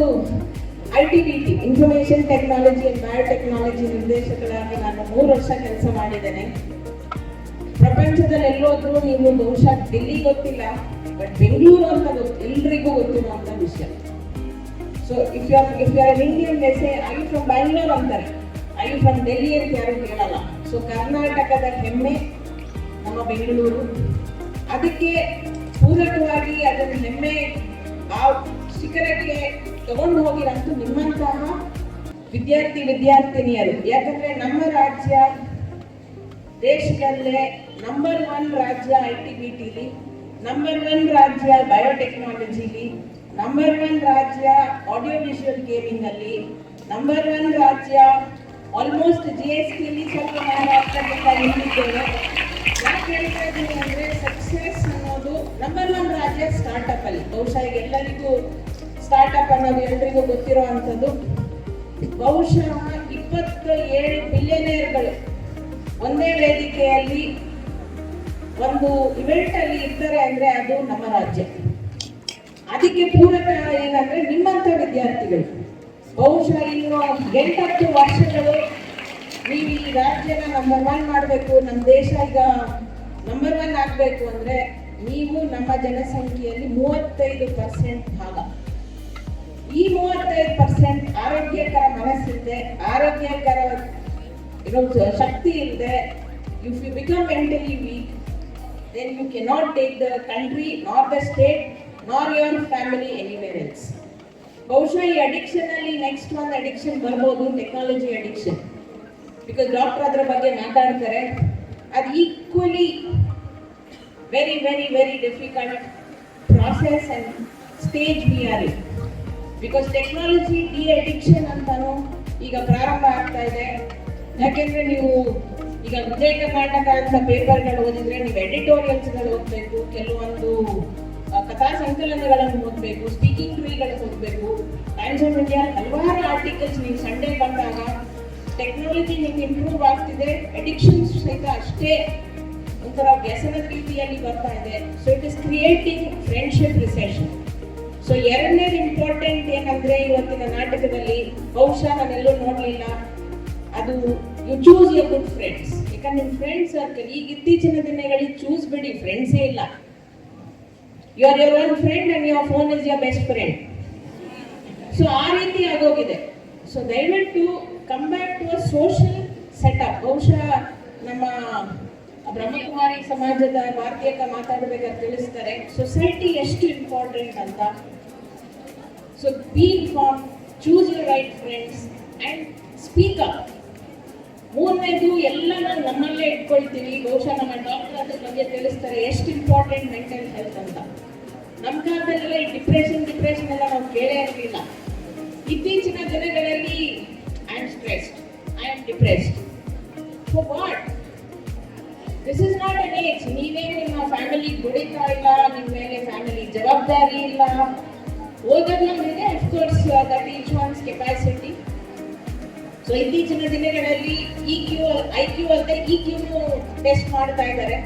ITBT information technology and biotechnology ನಿರ್ದೇಶಕರಾಗಿ ನಾನು 3 ವರ್ಷ ಕೆಲಸ ಮಾಡಿದ್ದೇನೆ. ಪ್ರಪಂಚದಲ್ಲಿ ಎಲ್ಲೋದ್ರೂ ನೀವು ಬಹುಶಃ ಡೆಲ್ಲಿ ಗೊತ್ತಿಲ್ಲ, ಬಟ್ ಬೆಂಗಳೂರು ಅಂತ ಎಲ್ರಿಗೂ ಗೊತ್ತಿರುವಂತ ವಿಷಯ. So if you are Indian I you from Bangalore ಅಂತಾರೆ, ಐ ಯು ಫ್ರಮ್ ಡೆಲ್ಲಿ ಅಂತ ಯಾರು ಕೇಳಲ್ಲ. ಸೊ ಕರ್ನಾಟಕದ ಹೆಮ್ಮೆ ನಮ್ಮ ಬೆಂಗಳೂರು. ಅದಕ್ಕೆ ಪೂರಕವಾಗಿ ಅದನ್ನು ಹೆಮ್ಮೆ ಆ ಶಿಖರಕ್ಕೆ ತಗೊಂಡು ಹೋಗಿರಂತೂ ನಿಮ್ಮಂತಹ ವಿದ್ಯಾರ್ಥಿನಿಯರು. ಯಾಕಂದ್ರೆ ನಮ್ಮ ರಾಜ್ಯ ದೇಶದಲ್ಲೇ ನಂಬರ್ 1 ರಾಜ್ಯ ITBTಲಿ, ನಂಬರ್ 1 ರಾಜ್ಯ ಬಯೋಟೆಕ್ನಾಲಜಿಲಿ, ನಂಬರ್ 1 ರಾಜ್ಯ ಆಡಿಯೋ ವಿಜುವಲ್ ಗೇಮಿಂಗ್ ಅಲ್ಲಿ, ನಂಬರ್ 1 ರಾಜ್ಯ ಆಲ್ಮೋಸ್ಟ್ GSTಲಿ ಸ್ವಲ್ಪ ಮಹಾರಾಷ್ಟ್ರದಿಂದ ಹಿಂದಿದ್ದೇವೆ. ಯಾಕೆ ಹೇಳ್ತಾ ಇದ್ದೀನಿ ಅಂದ್ರೆ ಸಕ್ಸಸ್ ಅನ್ನೋದು ನಂಬರ್ 1 ರಾಜ್ಯ ಸ್ಟಾರ್ಟ್ಅಪ್ ಅಲ್ಲಿ. ಬಹುಶಃ ಈಗ ಎಲ್ಲರಿಗೂ ಸ್ಟಾರ್ಟ್ಅಪ್ ಅನ್ನೋದು ಎಲ್ರಿಗೂ ಗೊತ್ತಿರೋ ಅಂಥದ್ದು. ಬಹುಶಃ 27 ಬಿಲಿಯನೇರ್ಗಳು ಒಂದೇ ವೇದಿಕೆಯಲ್ಲಿ ಒಂದು ಇವೆಂಟ್ ಅಲ್ಲಿ ಇರ್ತಾರೆ ಅಂದ್ರೆ ಅದು ನಮ್ಮ ರಾಜ್ಯ. ಅದಕ್ಕೆ ಪೂರಕ ಏನಂದ್ರೆ ನಿಮ್ಮಂತ ವಿದ್ಯಾರ್ಥಿಗಳು. ಬಹುಶಃ ಇನ್ನು 8-10 ವರ್ಷಗಳು ನೀವು ಈ ರಾಜ್ಯನ ನಂಬರ್ 1 ಮಾಡಬೇಕು, ನಮ್ಮ ದೇಶ ಈಗ ನಂಬರ್ 1 ಆಗಬೇಕು ಅಂದ್ರೆ ನೀವು ನಮ್ಮ ಜನಸಂಖ್ಯೆಯಲ್ಲಿ 35% ಭಾಗ. ಈ 35% ಆರೋಗ್ಯಕರ ಮನಸ್ಸಿಲ್ಲದೆ, ಆರೋಗ್ಯಕರ ಶಕ್ತಿ ಇಲ್ಲದೆ, if you become mentally weak, then you cannot take the country, nor the state, nor your family anywhere else. ಬಹುಶಃ ಈ ಅಡಿಕ್ಷನ್ ಅಲ್ಲಿ ನೆಕ್ಸ್ಟ್ ಒಂದು ಅಡಿಕ್ಷನ್ ಬರ್ಬೋದು, ಟೆಕ್ನಾಲಜಿ ಅಡಿಕ್ಷನ್. ಬಿಕಾಸ್ ಡಾಕ್ಟರ್ ಅದ್ರ ಬಗ್ಗೆ ಮಾತಾಡ್ತಾರೆ. ಅದು equally very very very difficult process and stage we are in. Because technology de addiction ಅಂತಾನು ಈಗ ಪ್ರಾರಂಭ ಆಗ್ತಾ ಇದೆ. ಯಾಕೆಂದ್ರೆ ನೀವು ಈಗ ವಿಜಯ ಕರ್ನಾಟಕ ಅಂತ ಪೇಪರ್ಗಳು ಓದಿದ್ರೆ ನೀವು ಎಡಿಟೋರಿಯಲ್ಸ್ಗಳು ಓದಬೇಕು, ಕೆಲವೊಂದು ಕಥಾ ಸಂಕಲನಗಳನ್ನು ಓದಬೇಕು, ಸ್ಪೀಕಿಂಗ್ ಟ್ರೀಗಳು ಓದಬೇಕು, ಟೈಮ್ಸ್ ಆಫ್ ಇಂಡಿಯಾ ಹಲವಾರು ಆರ್ಟಿಕಲ್ಸ್. ನೀವು ಸಂಡೇ ಬಂದಾಗ ಟೆಕ್ನಾಲಜಿ ನಿಮ್ಗೆ ಇಂಪ್ರೂವ್ ಆಗ್ತಿದೆ, ಅಡಿಕ್ಷನ್ಸ್ ಸಹಿತ ಅಷ್ಟೇ ಒಂಥರ ವ್ಯಸನದ ರೀತಿಯಲ್ಲಿ ಬರ್ತಾ ಇದೆ. So it is creating friendship recession. So ಎರಡನೇದು ಇಂಪಾರ್ಟೆಂಟ್ ಏನಂದ್ರೆ ಇವತ್ತಿನ ನಾಟಕದಲ್ಲಿ ಬಹುಶಃ ನಾನೆಲ್ಲೂ ನೋಡಲಿಲ್ಲ, ಅದು you choose your good friends. ಯಾಕಂದ್ರೆ ನಿಮ್ಮ ಫ್ರೆಂಡ್ ಸರ್ಕಲ್ ಈಗ ಇತ್ತೀಚಿನ ದಿನಗಳಿಗೆ ಚೂಸ್ ಬಿಡಿ, ಫ್ರೆಂಡ್ಸೇ ಇಲ್ಲ. You are your own friend and your phone is your best friend. So ಆ ರೀತಿ ಆಗೋಗಿದೆ. ಸೊ ದಯವಿಟ್ಟು come back to a social setup. ಬಹುಶಃ ನಮ್ಮ ಬ್ರಹ್ಮಕುಮಾರಿ ಸಮಾಜದ ಭಾರತೀಯಕ ಮಾತಾಡಬೇಕಾದ್ರೆ ತಿಳಿಸ್ತಾರೆ ಸೊಸೈಟಿ ಎಷ್ಟು ಇಂಪಾರ್ಟೆಂಟ್ ಅಂತ. So B inform, choose your right friends and speak up. ಮೂರನೇದು ಎಲ್ಲ ನಾವು ನಮ್ಮಲ್ಲೇ ಇಟ್ಕೊಳ್ತೀವಿ. ಬಹುಶಃ ನಮ್ಮ ಡಾಕ್ಟರ್ ಅದ್ರ ಬಗ್ಗೆ ತಿಳಿಸ್ತಾರೆ ಎಷ್ಟು ಇಂಪಾರ್ಟೆಂಟ್ ಮೆಂಟಲ್ ಹೆಲ್ತ್ ಅಂತ. ನಮ್ಮ ಕಾಲದಲ್ಲೆಲ್ಲ ಈ ಡಿಪ್ರೆಷನ್ ಎಲ್ಲ ನಾವು ಕೇಳೇ ಇರಲಿಲ್ಲ. ಇತ್ತೀಚಿನ ದಿನಗಳಲ್ಲಿ I am stressed, I am depressed. For what? This is not an age. ನೀವೇನು ನಿಮ್ಮ ಫ್ಯಾಮಿಲಿ ದುಡಿತಾ ಇಲ್ಲ, ನಿಮ್ಮ ಮೇಲೆ ಫ್ಯಾಮಿಲಿ ಜವಾಬ್ದಾರಿ ಇಲ್ಲ, ಓದೋದ್ರ ಮೇಲೆ of course that each once capacity. So ಇತ್ತೀಚಿನ ದಿನಗಳಲ್ಲಿ IQ ಅಲ್ಲದೆ EQನೂ ಟೆಸ್ಟ್ ಮಾಡ್ತಾ ಇದ್ದಾರೆ.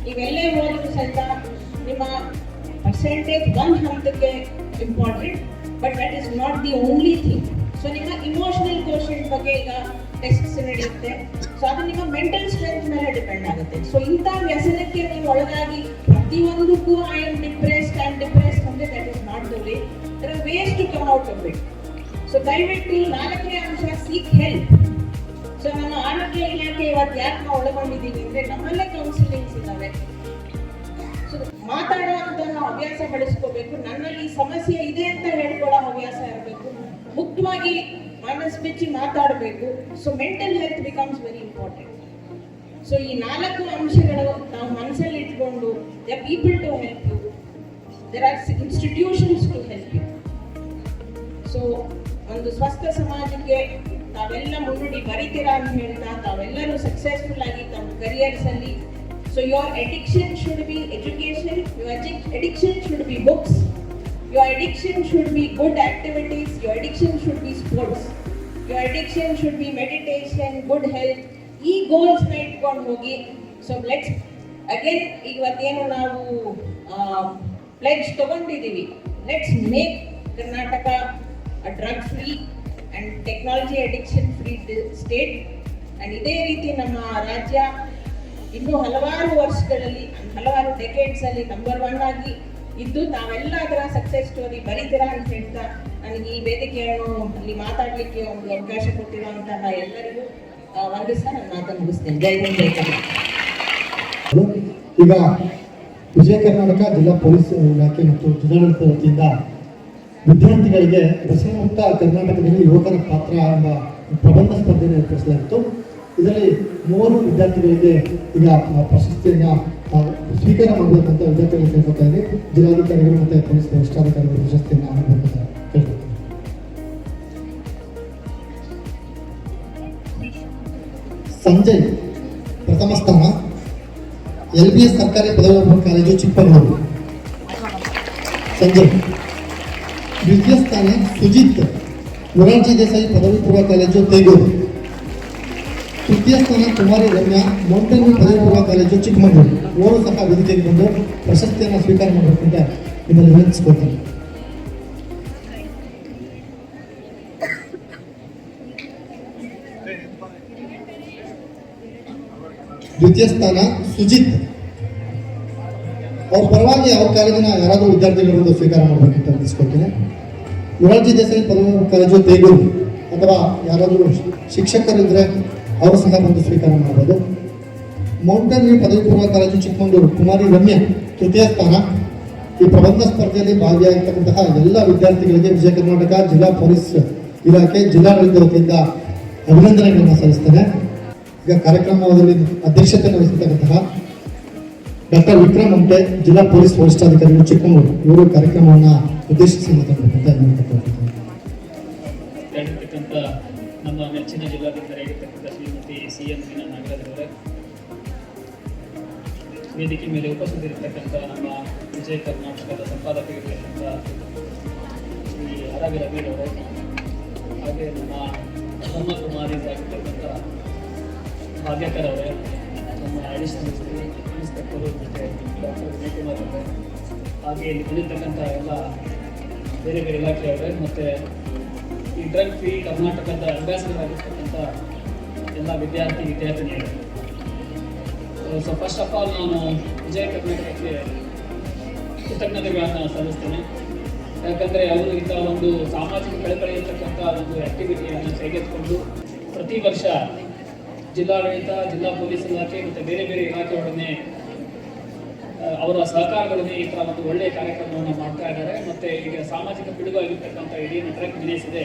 ನೀವೆಲ್ಲೇ ಹೋದ್ರು ಸಹಿತ ನಿಮ್ಮ ಪರ್ಸೆಂಟೇಜ್ ಒಂದು ಹಂತಕ್ಕೆ important, but that is not the only thing. So ನಿಮ್ಮ ಇಮೋಷನಲ್ ಕೋಶೆಂಟ್ ಬಗ್ಗೆ ಈಗ ಟೆಸ್ಟ್ಸ್ ನಡೆಯುತ್ತೆ. ಸೊ ಅದು ನಿಮ್ಮ ಮೆಂಟಲ್ ಸ್ಟ್ರೆಂತ್ ಮೇಲೆ ಡಿಪೆಂಡ್ ಆಗುತ್ತೆ. ಸೊ ಇಂಥ ವ್ಯಸನಕ್ಕೆ ನೀವು ಒಳಗಾಗಿ ಪ್ರತಿಯೊಂದಕ್ಕೂ ಐ ಆಮ್ ಡಿಪ್ರೆಸ್ಡ್ ಅಂದರೆ that is not the way. There are ways to come out of it. So ದಯವಿಟ್ಟು 4ನೇ ಅಂಶ, ಸೀಕ್ ಹೆಲ್ಪ್. ಸೊ ನಮ್ಮ ಆರೋಗ್ಯ ಇಲಾಖೆ ಇವತ್ತು ಯಾಕೆ ನಾವು ಒಳಗೊಂಡಿದ್ದೀವಿ ಅಂದರೆ ನಮ್ಮಲ್ಲೇ ಕೌನ್ಸಿಲಿಂಗ್ಸ್ ಇದ್ದಾವೆ. ಸೊ ಮಾತಾಡುವಂತಹ ಹವ್ಯಾಸ ಬೆಳೆಸ್ಕೋಬೇಕು. ನನ್ನಲ್ಲಿ ಸಮಸ್ಯೆ ಇದೆ ಅಂತ ಹೇಳ್ಕೊಳ್ಳೋ ಹವ್ಯಾಸ ಇರಬೇಕು. ಮುಕ್ತವಾಗಿ ಮನಸ್ಸು ಬಿಚ್ಚಿ ಮಾತಾಡಬೇಕು. So mental health becomes very important. So ಈ 4 ಅಂಶಗಳು ನಾವು ಮನಸ್ಸಲ್ಲಿ ಇಟ್ಕೊಂಡು they are people to help you, there are institutions to help you. So ಒಂದು ಸ್ವಸ್ಥ ಸಮಾಜಕ್ಕೆ ತಾವೆಲ್ಲ ಮುನ್ನುಡಿ ಬರಿತೀರಾ ಅಂತ ಹೇಳ್ತಾ ತಾವೆಲ್ಲರೂ ಸಕ್ಸಸ್ಫುಲ್ ಆಗಿ ತಮ್ಮ ಕರಿಯರ್ಸ್ ಅಲ್ಲಿ. So your addiction should be education, your addiction should be books, your addiction should be good activities, your addiction should be sports, your addiction should be meditation, good health. ಈ ಗೋಲ್ಸ್ನ ಇಟ್ಕೊಂಡು ಹೋಗಿ. So let's again ಇವತ್ತೇನು ನಾವು pledge ತಗೊಂಡಿದ್ದೀವಿ, let's make Karnataka drug free and technology addiction free state. And ಇದೇ ರೀತಿ ನಮ್ಮ ರಾಜ್ಯ ಇನ್ನೂ ಹಲವಾರು ವರ್ಷಗಳಲ್ಲಿ, ಹಲವಾರು ಡೆಕೇಡ್ಸ್ ಅಲ್ಲಿ ನಂಬರ್ 1 ಆಗಿ ಇದ್ದು ತಾವೆಲ್ಲ ಅದರ ಸಕ್ಸೆಸ್ ಸ್ಟೋರಿ ಬರೀತೀರಾ ಅಂತ ಹೇಳ್ತಾ ನನಗೆ ಈ ವೇದಿಕೆಯನ್ನು ಅಲ್ಲಿ ಮಾತಾಡಲಿಕ್ಕೆ ಒಂದು ಅವಕಾಶ ಕೊಟ್ಟಿರುವಂತಹ ಎಲ್ಲರಿಗೂ ವಂದಿಸ್ತಾ ನನ್ನ ಮಾತನ್ನು ಮುಗಿಸ್ತೇನೆ. ಜೈ ಹಿಂದ್, ಜೈ ಕರ್ನಾಟಕ. ಈಗ ವಿಜಯ ಕರ್ನಾಟಕ ಜಿಲ್ಲಾ ಪೊಲೀಸ್ ಇಲಾಖೆ ಮತ್ತು ಜಿಲ್ಲಾಡಳಿತ ವತಿಯಿಂದ ವಿದ್ಯಾರ್ಥಿಗಳಿಗೆ ವ್ಯಸನಮುಕ್ತ ಕರ್ನಾಟಕದಲ್ಲಿ ಯುವಕರ ಪಾತ್ರ ಎಂಬ ಪ್ರಬಂಧ ಸ್ಪರ್ಧೆಯನ್ನು ಏರ್ಪಡಿಸಲಾಗಿತ್ತು. ಇದರಲ್ಲಿ 3 ವಿದ್ಯಾರ್ಥಿಗಳಿಗೆ ಈಗ ಪ್ರಶಸ್ತಿಯನ್ನು ಸ್ವೀಕಾರ ಮಾಡಬೇಕಂತ ವಿದ್ಯಾರ್ಥಿಗಳು ಕೇಳ್ಕೊತಾ ಇದ್ದಾರೆ. ಜಿಲ್ಲಾಧಿಕಾರಿಗಳು ಮತ್ತು ಪೊಲೀಸ್ ವರಿಷ್ಠಾಧಿಕಾರಿಗಳು ಪ್ರಶಸ್ತಿಯನ್ನು ಮಾಡಬೇಕಂತ ಕೇಳ್ಕೊತಾರೆ. ಸಂಜಯ್ ಪ್ರಥಮ ಸ್ಥಾನ, LBS ಸರ್ಕಾರಿ ಪದವಿ ಪೂರ್ವ ಕಾಲೇಜು ಚಿಕ್ಕಮಗಳೂರು ಸಂಜಯ್. ದ್ವಿತೀಯ ಸ್ಥಾನ ಸುಜಿತ್, ಮೊರಾರ್ಜಿ ದೇಸಾಯಿ ಪದವಿ ಪೂರ್ವ ಕಾಲೇಜು ತೇಗೂರು. ತೃತೀಯ ಸ್ಥಾನ ಕುಮಾರಿ ರಮ್ಯಾ, ಮೌಂಟೇನ್ ವ್ಯೂ ಪದವಿ ಪೂರ್ವ ಕಾಲೇಜು ಚಿಕ್ಕಮಗಳೂರು. 3 ಸಹ ವೇದಿಕೆಗೆ ಬಂದು ಪ್ರಶಸ್ತಿಯನ್ನು ಸ್ವೀಕಾರ ಮಾಡಬೇಕಂತ ನಿಮ್ಮಲ್ಲಿ ವಿನಂತಿಸಿಕೊಳ್ತೇನೆ. ದ್ವಿತೀಯ ಸ್ಥಾನ ಸುಜಿತ್. ಅವ್ರ ಪರವಾಗಿ ಅವ್ರ ಕಾಲೇಜಿನ ಯಾರಾದರೂ ವಿದ್ಯಾರ್ಥಿಗಳು ಸ್ವೀಕಾರ ಮಾಡಬೇಕಂತ ವಿನಂತಿಸಿಕೊಳ್ತೇನೆ. ಮೊರಾರ್ಜಿ ದೇಸಾಯಿ ಪದವಿ ಕಾಲೇಜು ತೇಗೂರು ಅಥವಾ ಯಾರಾದರೂ ಶಿಕ್ಷಕರಿದ್ದರೆ ಅವರು ಸಹ ಬಂದು ಸ್ವೀಕಾರ ಮಾಡಬಹುದು. ಮೌಂಟೇನ್ ವ್ಯೂ ಪದವಿ ಪೂರ್ವ ಕಾಲೇಜು ಚಿಕ್ಕಮಗಳೂರು ಕುಮಾರಿ ರಮ್ಯಾ ತೃತೀಯ ಸ್ಥಾನ. ಈ ಪ್ರಬಂಧ ಸ್ಪರ್ಧೆಯಲ್ಲಿ ಭಾಗಿಯಾಗಿರ್ತಕ್ಕಂತಹ ಎಲ್ಲ ವಿದ್ಯಾರ್ಥಿಗಳಿಗೆ ವಿಜಯ ಕರ್ನಾಟಕ ಜಿಲ್ಲಾ ಪೊಲೀಸ್ ಇಲಾಖೆ ಜಿಲ್ಲಾಡಳಿತ ವತಿಯಿಂದ ಅಭಿನಂದನೆಗಳನ್ನು ಸಲ್ಲಿಸ್ತೇನೆ. ಈಗ ಕಾರ್ಯಕ್ರಮದಲ್ಲಿ ಅಧ್ಯಕ್ಷತೆಯನ್ನು ವಹಿಸಿರ್ತಕ್ಕಂತಹ ಡಾಕ್ಟರ್ ವಿಕ್ರಮ್ ಅಂಟೆ, ಜಿಲ್ಲಾ ಪೊಲೀಸ್ ವರಿಷ್ಠಾಧಿಕಾರಿಗಳು ಚಿಕ್ಕಮಗಳೂರು, ಇವರು ಕಾರ್ಯಕ್ರಮವನ್ನು ಉದ್ದೇಶಿಸಿ ಮಾತಾಡಬೇಕಂತ ಹೇಳಿರ್ತಕ್ಕಂಥ ನಮ್ಮ ನೆಚ್ಚಿನ ಜಿಲ್ಲಾಧಿಕಾರಿಯಾಗಿರ್ತಕ್ಕಂಥ ಶ್ರೀಮತಿ CM ಮೀನಾ ನಾಗರಾಜರವರೇ, ವೇದಿಕೆ ಮೇಲೆ ಉಪಸ್ಥಿತರಿರ್ತಕ್ಕಂಥ ನಮ್ಮ ವಿಜಯ ಕರ್ನಾಟಕದ ಸಂಪಾದಕರಾಗಿರ್ತಕ್ಕಂಥ ಶ್ರೀ RV ರವೀಂದ್ರ ಅವರೇ, ಹಾಗೆ ನಮ್ಮ ಬ್ರಹ್ಮಕುಮಾರೀಸ್ ಆಗಿರ್ತಕ್ಕಂಥ ಭಾಗ್ಯಕರ್ ಅವರೇ, ನಮ್ಮ ಅಡಿಷನಲ್ ಇನ್ಸ್ಪೆಕ್ಟರು ಮತ್ತು ಡಾಕ್ಟರ್ ವಿನಯಕುಮಾರ್ ಅವರೇ, ಹಾಗೆ ಇಲ್ಲಿ ಬಂದಿರ್ತಕ್ಕಂಥ ಎಲ್ಲ ಬೇರೆ ಬೇರೆ ಇಲಾಖೆಯವರೇ, ಮತ್ತು ಈ ಡ್ರಗ್ ಫ್ರೀ ಕರ್ನಾಟಕದ ಅಂಬಾಸಿಡರ್ ಆಗಿರ್ತಕ್ಕಂಥ ಎಲ್ಲ ವಿದ್ಯಾರ್ಥಿನಿಯರು. ಸೊ ಫಸ್ಟ್ ಆಫ್ ಆಲ್ ನಾನು ವಿಜಯ ಕರ್ನಾಟಕಕ್ಕೆ ಕೃತಜ್ಞತೆಗಳನ್ನು ಸಲ್ಲಿಸ್ತೇನೆ. ಯಾಕಂದರೆ ಅವರು ಇಂಥ ಒಂದು ಸಾಮಾಜಿಕ ಕಳಕಳಿ ಇರ್ತಕ್ಕಂಥ ಒಂದು ಆ್ಯಕ್ಟಿವಿಟಿಯನ್ನು ಕೈಗೆತ್ತಿಕೊಂಡು ಪ್ರತಿ ವರ್ಷ ಜಿಲ್ಲಾಡಳಿತ, ಜಿಲ್ಲಾ ಪೊಲೀಸ್ ಇಲಾಖೆ ಮತ್ತು ಬೇರೆ ಬೇರೆ ಇಲಾಖೆಯೊಡನೆ ಅವರ ಸಹಕಾರದೊಡನೆ ಈ ಥರ ಒಂದು ಒಳ್ಳೆಯ ಕಾರ್ಯಕ್ರಮವನ್ನು ಮಾಡ್ತಾ ಇದ್ದಾರೆ. ಮತ್ತು ಈಗ ಸಾಮಾಜಿಕ ಪಿಡುಗಾಗಿರ್ತಕ್ಕಂಥ ಇಡೀ ಡ್ರಗ್ ಬಿಸ್ನೆಸ್ ಇದೆ,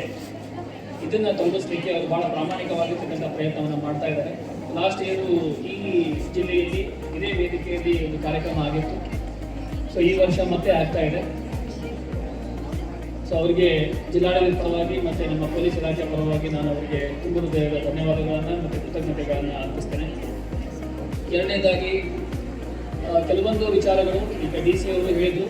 ಇದನ್ನು ತೊಲಗಿಸಲಿಕ್ಕೆ ಅವರು ಭಾಳ ಪ್ರಾಮಾಣಿಕವಾಗಿರ್ತಕ್ಕಂಥ ಪ್ರಯತ್ನವನ್ನು ಮಾಡ್ತಾ ಇದ್ದಾರೆ. ಲಾಸ್ಟ್ ಇಯರು ಈ ಜಿಲ್ಲೆಯಲ್ಲಿ ಇದೇ ವೇದಿಕೆಯಲ್ಲಿ ಒಂದು ಕಾರ್ಯಕ್ರಮ ಆಗಿತ್ತು. ಸೊ ಈ ವರ್ಷ ಮತ್ತೆ ಆಗ್ತಾ ಇದೆ. ಸೊ ಅವರಿಗೆ ಜಿಲ್ಲಾಡಳಿತ ಪರವಾಗಿ ಮತ್ತು ನಮ್ಮ ಪೊಲೀಸ್ ಇಲಾಖೆ ಪರವಾಗಿ ನಾನು ಅವರಿಗೆ ತುಂಬ ಹೃದಯದ ಧನ್ಯವಾದಗಳನ್ನು ಮತ್ತು ಕೃತಜ್ಞತೆಗಳನ್ನು ಅರ್ಪಿಸ್ತೇನೆ. ಎರಡನೇದಾಗಿ ಕೆಲವೊಂದು ವಿಚಾರಗಳು ಈಗ DC ಅವರು ಹೇಳಿದ್ರು.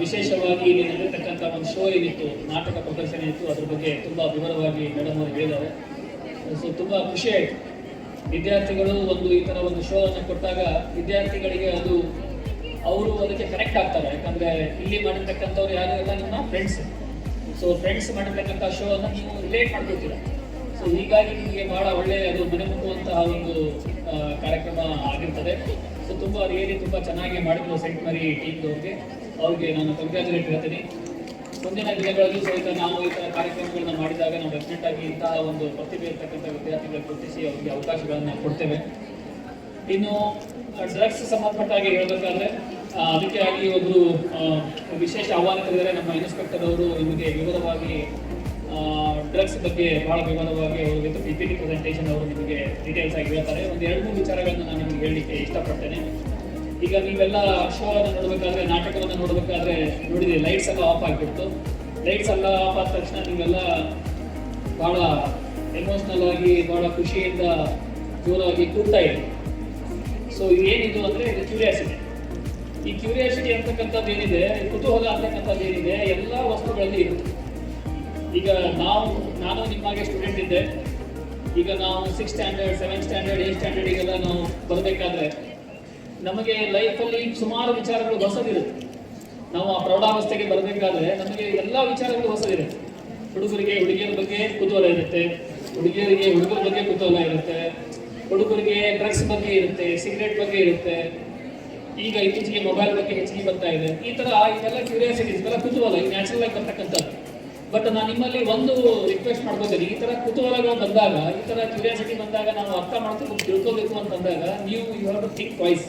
ವಿಶೇಷವಾಗಿ ಇಲ್ಲಿ ನಡೆದಿರ್ತಕ್ಕಂಥ ಒಂದು ಶೋ ಏನಿತ್ತು, ನಾಟಕ ಪ್ರದರ್ಶನ ಇತ್ತು, ಅದ್ರ ಬಗ್ಗೆ ತುಂಬ ವಿವರವಾಗಿ ಮೇಡಮ್ ಅವರು ಹೇಳಿದ್ದಾರೆ. ಸೊ ತುಂಬ ಖುಷಿ ಆಯಿತು. ವಿದ್ಯಾರ್ಥಿಗಳು ಒಂದು ಈ ಥರ ಒಂದು ಶೋ ಅನ್ನು ಕೊಟ್ಟಾಗ ವಿದ್ಯಾರ್ಥಿಗಳಿಗೆ ಅದು ಅವರು ಅದಕ್ಕೆ ಕನೆಕ್ಟ್ ಆಗ್ತಾರೆ. ಯಾಕಂದರೆ ಇಲ್ಲಿ ಮಾಡಿರ್ತಕ್ಕಂಥವ್ರು ಯಾರು ಎಲ್ಲ ನಿಮ್ಮ ಫ್ರೆಂಡ್ಸ್. ಸೊ ಫ್ರೆಂಡ್ಸ್ ಮಾಡಿರ್ತಕ್ಕಂಥ ಶೋ ಅನ್ನು ನೀವು ರಿಲೇಟ್ ಮಾಡ್ಕೊಳ್ತೀರ. ಸೊ ಹೀಗಾಗಿ ನಿಮಗೆ ಭಾಳ ಒಳ್ಳೆಯ ಅದು ಮನೆ ಮುಟ್ಟುವಂತಹ ಒಂದು ಕಾರ್ಯಕ್ರಮ ಆಗಿರ್ತದೆ. ಸೊ ತುಂಬ ರಿಯಲಿ ತುಂಬ ಚೆನ್ನಾಗಿ ಮಾಡಿದ್ರು ಸೆಂಟ್ ಮರಿ ಟೀಮ್ದವ್ರಿಗೆ, ಅವ್ರಿಗೆ ನಾನು ಕಂಗ್ರ್ಯಾಚುಲೇಟ್ ಹೇಳ್ತೀನಿ. ಮುಂದಿನ ದಿನಗಳಲ್ಲೂ ಸಹಿತ ನಾವು ಈ ಥರ ಕಾರ್ಯಕ್ರಮಗಳನ್ನ ಮಾಡಿದಾಗ ನಾವು ಡೆಫಿನೆಟಾಗಿ ಇಂತಹ ಒಂದು ಪ್ರತಿಭೆ ಇರ್ತಕ್ಕಂಥ ವಿದ್ಯಾರ್ಥಿಗಳ ಗುರುತಿಸಿ ಅವರಿಗೆ ಅವಕಾಶಗಳನ್ನು ಕೊಡ್ತೇವೆ. ಇನ್ನು ಡ್ರಗ್ಸ್ ಸಂಬಂಧಪಟ್ಟಾಗಿ ಹೇಳಬೇಕಾದ್ರೆ ಅದಕ್ಕೆ ಆಗಿ ಒಬ್ಬರು ವಿಶೇಷ ಆಹ್ವಾನಿತರಿದ್ದಾರೆ. ನಮ್ಮ ಇನ್ಸ್ಪೆಕ್ಟರ್ ಅವರು ನಿಮಗೆ ವಿವರವಾಗಿ ಡ್ರಗ್ಸ್ ಬಗ್ಗೆ ಭಾಳ ವಿವರವಾಗಿ ಅವರು ವಿತ್ PPT ಪ್ರೆಸೆಂಟೇಷನ್ ಅವರು ನಿಮಗೆ ಡೀಟೇಲ್ಸ್ ಆಗಿ ಹೇಳ್ತಾರೆ. ಒಂದು 2-3 ವಿಚಾರಗಳನ್ನು ನಾನು ನಿಮಗೆ ಹೇಳಲಿಕ್ಕೆ ಇಷ್ಟಪಡ್ತೇನೆ. ಈಗ ನೀವೆಲ್ಲ ಶೋವನ್ನು ನೋಡಬೇಕಾದ್ರೆ, ನಾಟಕವನ್ನು ನೋಡಬೇಕಾದ್ರೆ ನೋಡಿದ್ರೆ ಲೈಟ್ಸ್ ಎಲ್ಲ ಆಫ್ ಆಗಿಬಿಟ್ಟು, ಲೈಟ್ಸ್ ಎಲ್ಲ ಆಫ್ ಆದ ತಕ್ಷಣ ನೀವೆಲ್ಲ ಭಾಳ ಎಮೋಷ್ನಲ್ ಆಗಿ ಭಾಳ ಖುಷಿಯಿಂದ ಜೋರಾಗಿ ಕೂಗ್ತಾ ಇರಿ. ಸೊ ಏನಿದು ಅಂದರೆ ಇದು ಕ್ಯೂರಿಯಾಸಿಟಿ. ಈ ಕ್ಯೂರಿಯಾಸಿಟಿ ಅಂತಕ್ಕಂಥದ್ದು ಏನಿದೆ, ಕುತೂಹಲ ಅಂತಕ್ಕಂಥದ್ದು ಏನಿದೆ, ಎಲ್ಲ ವಸ್ತುಗಳಲ್ಲಿ ಇರುತ್ತೆ. ಈಗ ನಾನು ನಿಮಗೆ ಸ್ಟೂಡೆಂಟ್ ಇದ್ದೆ. ಈಗ ನಾವು 6th standard 7th standard 8th ಸ್ಟ್ಯಾಂಡರ್ಡಿಗೆಲ್ಲ ನಾವು ಬರಬೇಕಾದ್ರೆ ನಮಗೆ ಲೈಫಲ್ಲಿ ಸುಮಾರು ವಿಚಾರಗಳು ಹೊಸದಿರುತ್ತೆ. ನಾವು ಆ ಪ್ರೌಢಾವಸ್ಥೆಗೆ ಬರಬೇಕಾದ್ರೆ ನಮಗೆ ಎಲ್ಲ ವಿಚಾರಗಳು ಹೊಸದಿರುತ್ತೆ. ಹುಡುಗರಿಗೆ ಹುಡುಗಿಯರ ಬಗ್ಗೆ ಕುತೂಹಲ ಇರುತ್ತೆ, ಹುಡುಗಿಯರಿಗೆ ಹುಡುಗರ ಬಗ್ಗೆ ಕುತೂಹಲ ಇರುತ್ತೆ, ಹುಡುಗರಿಗೆ ಡ್ರಗ್ಸ್ ಬಗ್ಗೆ ಇರುತ್ತೆ, ಸಿಗರೇಟ್ ಬಗ್ಗೆ ಇರುತ್ತೆ, ಈಗ ಇತ್ತೀಚೆಗೆ ಮೊಬೈಲ್ ಬಗ್ಗೆ ಹೆಚ್ಚಿಗೆ ಬರ್ತಾ ಇದೆ. ಈ ತರ ಇವೆಲ್ಲ ಕ್ಯೂರಿಯಾಸಿಟೀಸ್, ಇವೆಲ್ಲ ಕುತೂಹಲ ನ್ಯಾಚುರಲ್ ಆಗಿ ಬರ್ತಕ್ಕಂಥದ್ದು. ಬಟ್ ನಾನು ನಿಮ್ಮಲ್ಲಿ ಒಂದು ರಿಕ್ವೆಸ್ಟ್ ಮಾಡ್ಬೋದಿಲ್ಲ, ಈ ತರ ಕುತೂಹಲಗಳು ಬಂದಾಗ, ಈ ತರ ಕ್ಯೂರಿಯಾಸಿಟಿ ಬಂದಾಗ, ನಾವು ಅರ್ಥ ಮಾಡ್ಕೊಂಡು ತಿಳ್ಕೋಬೇಕು ಅಂತಂದಾಗ you have to think twice.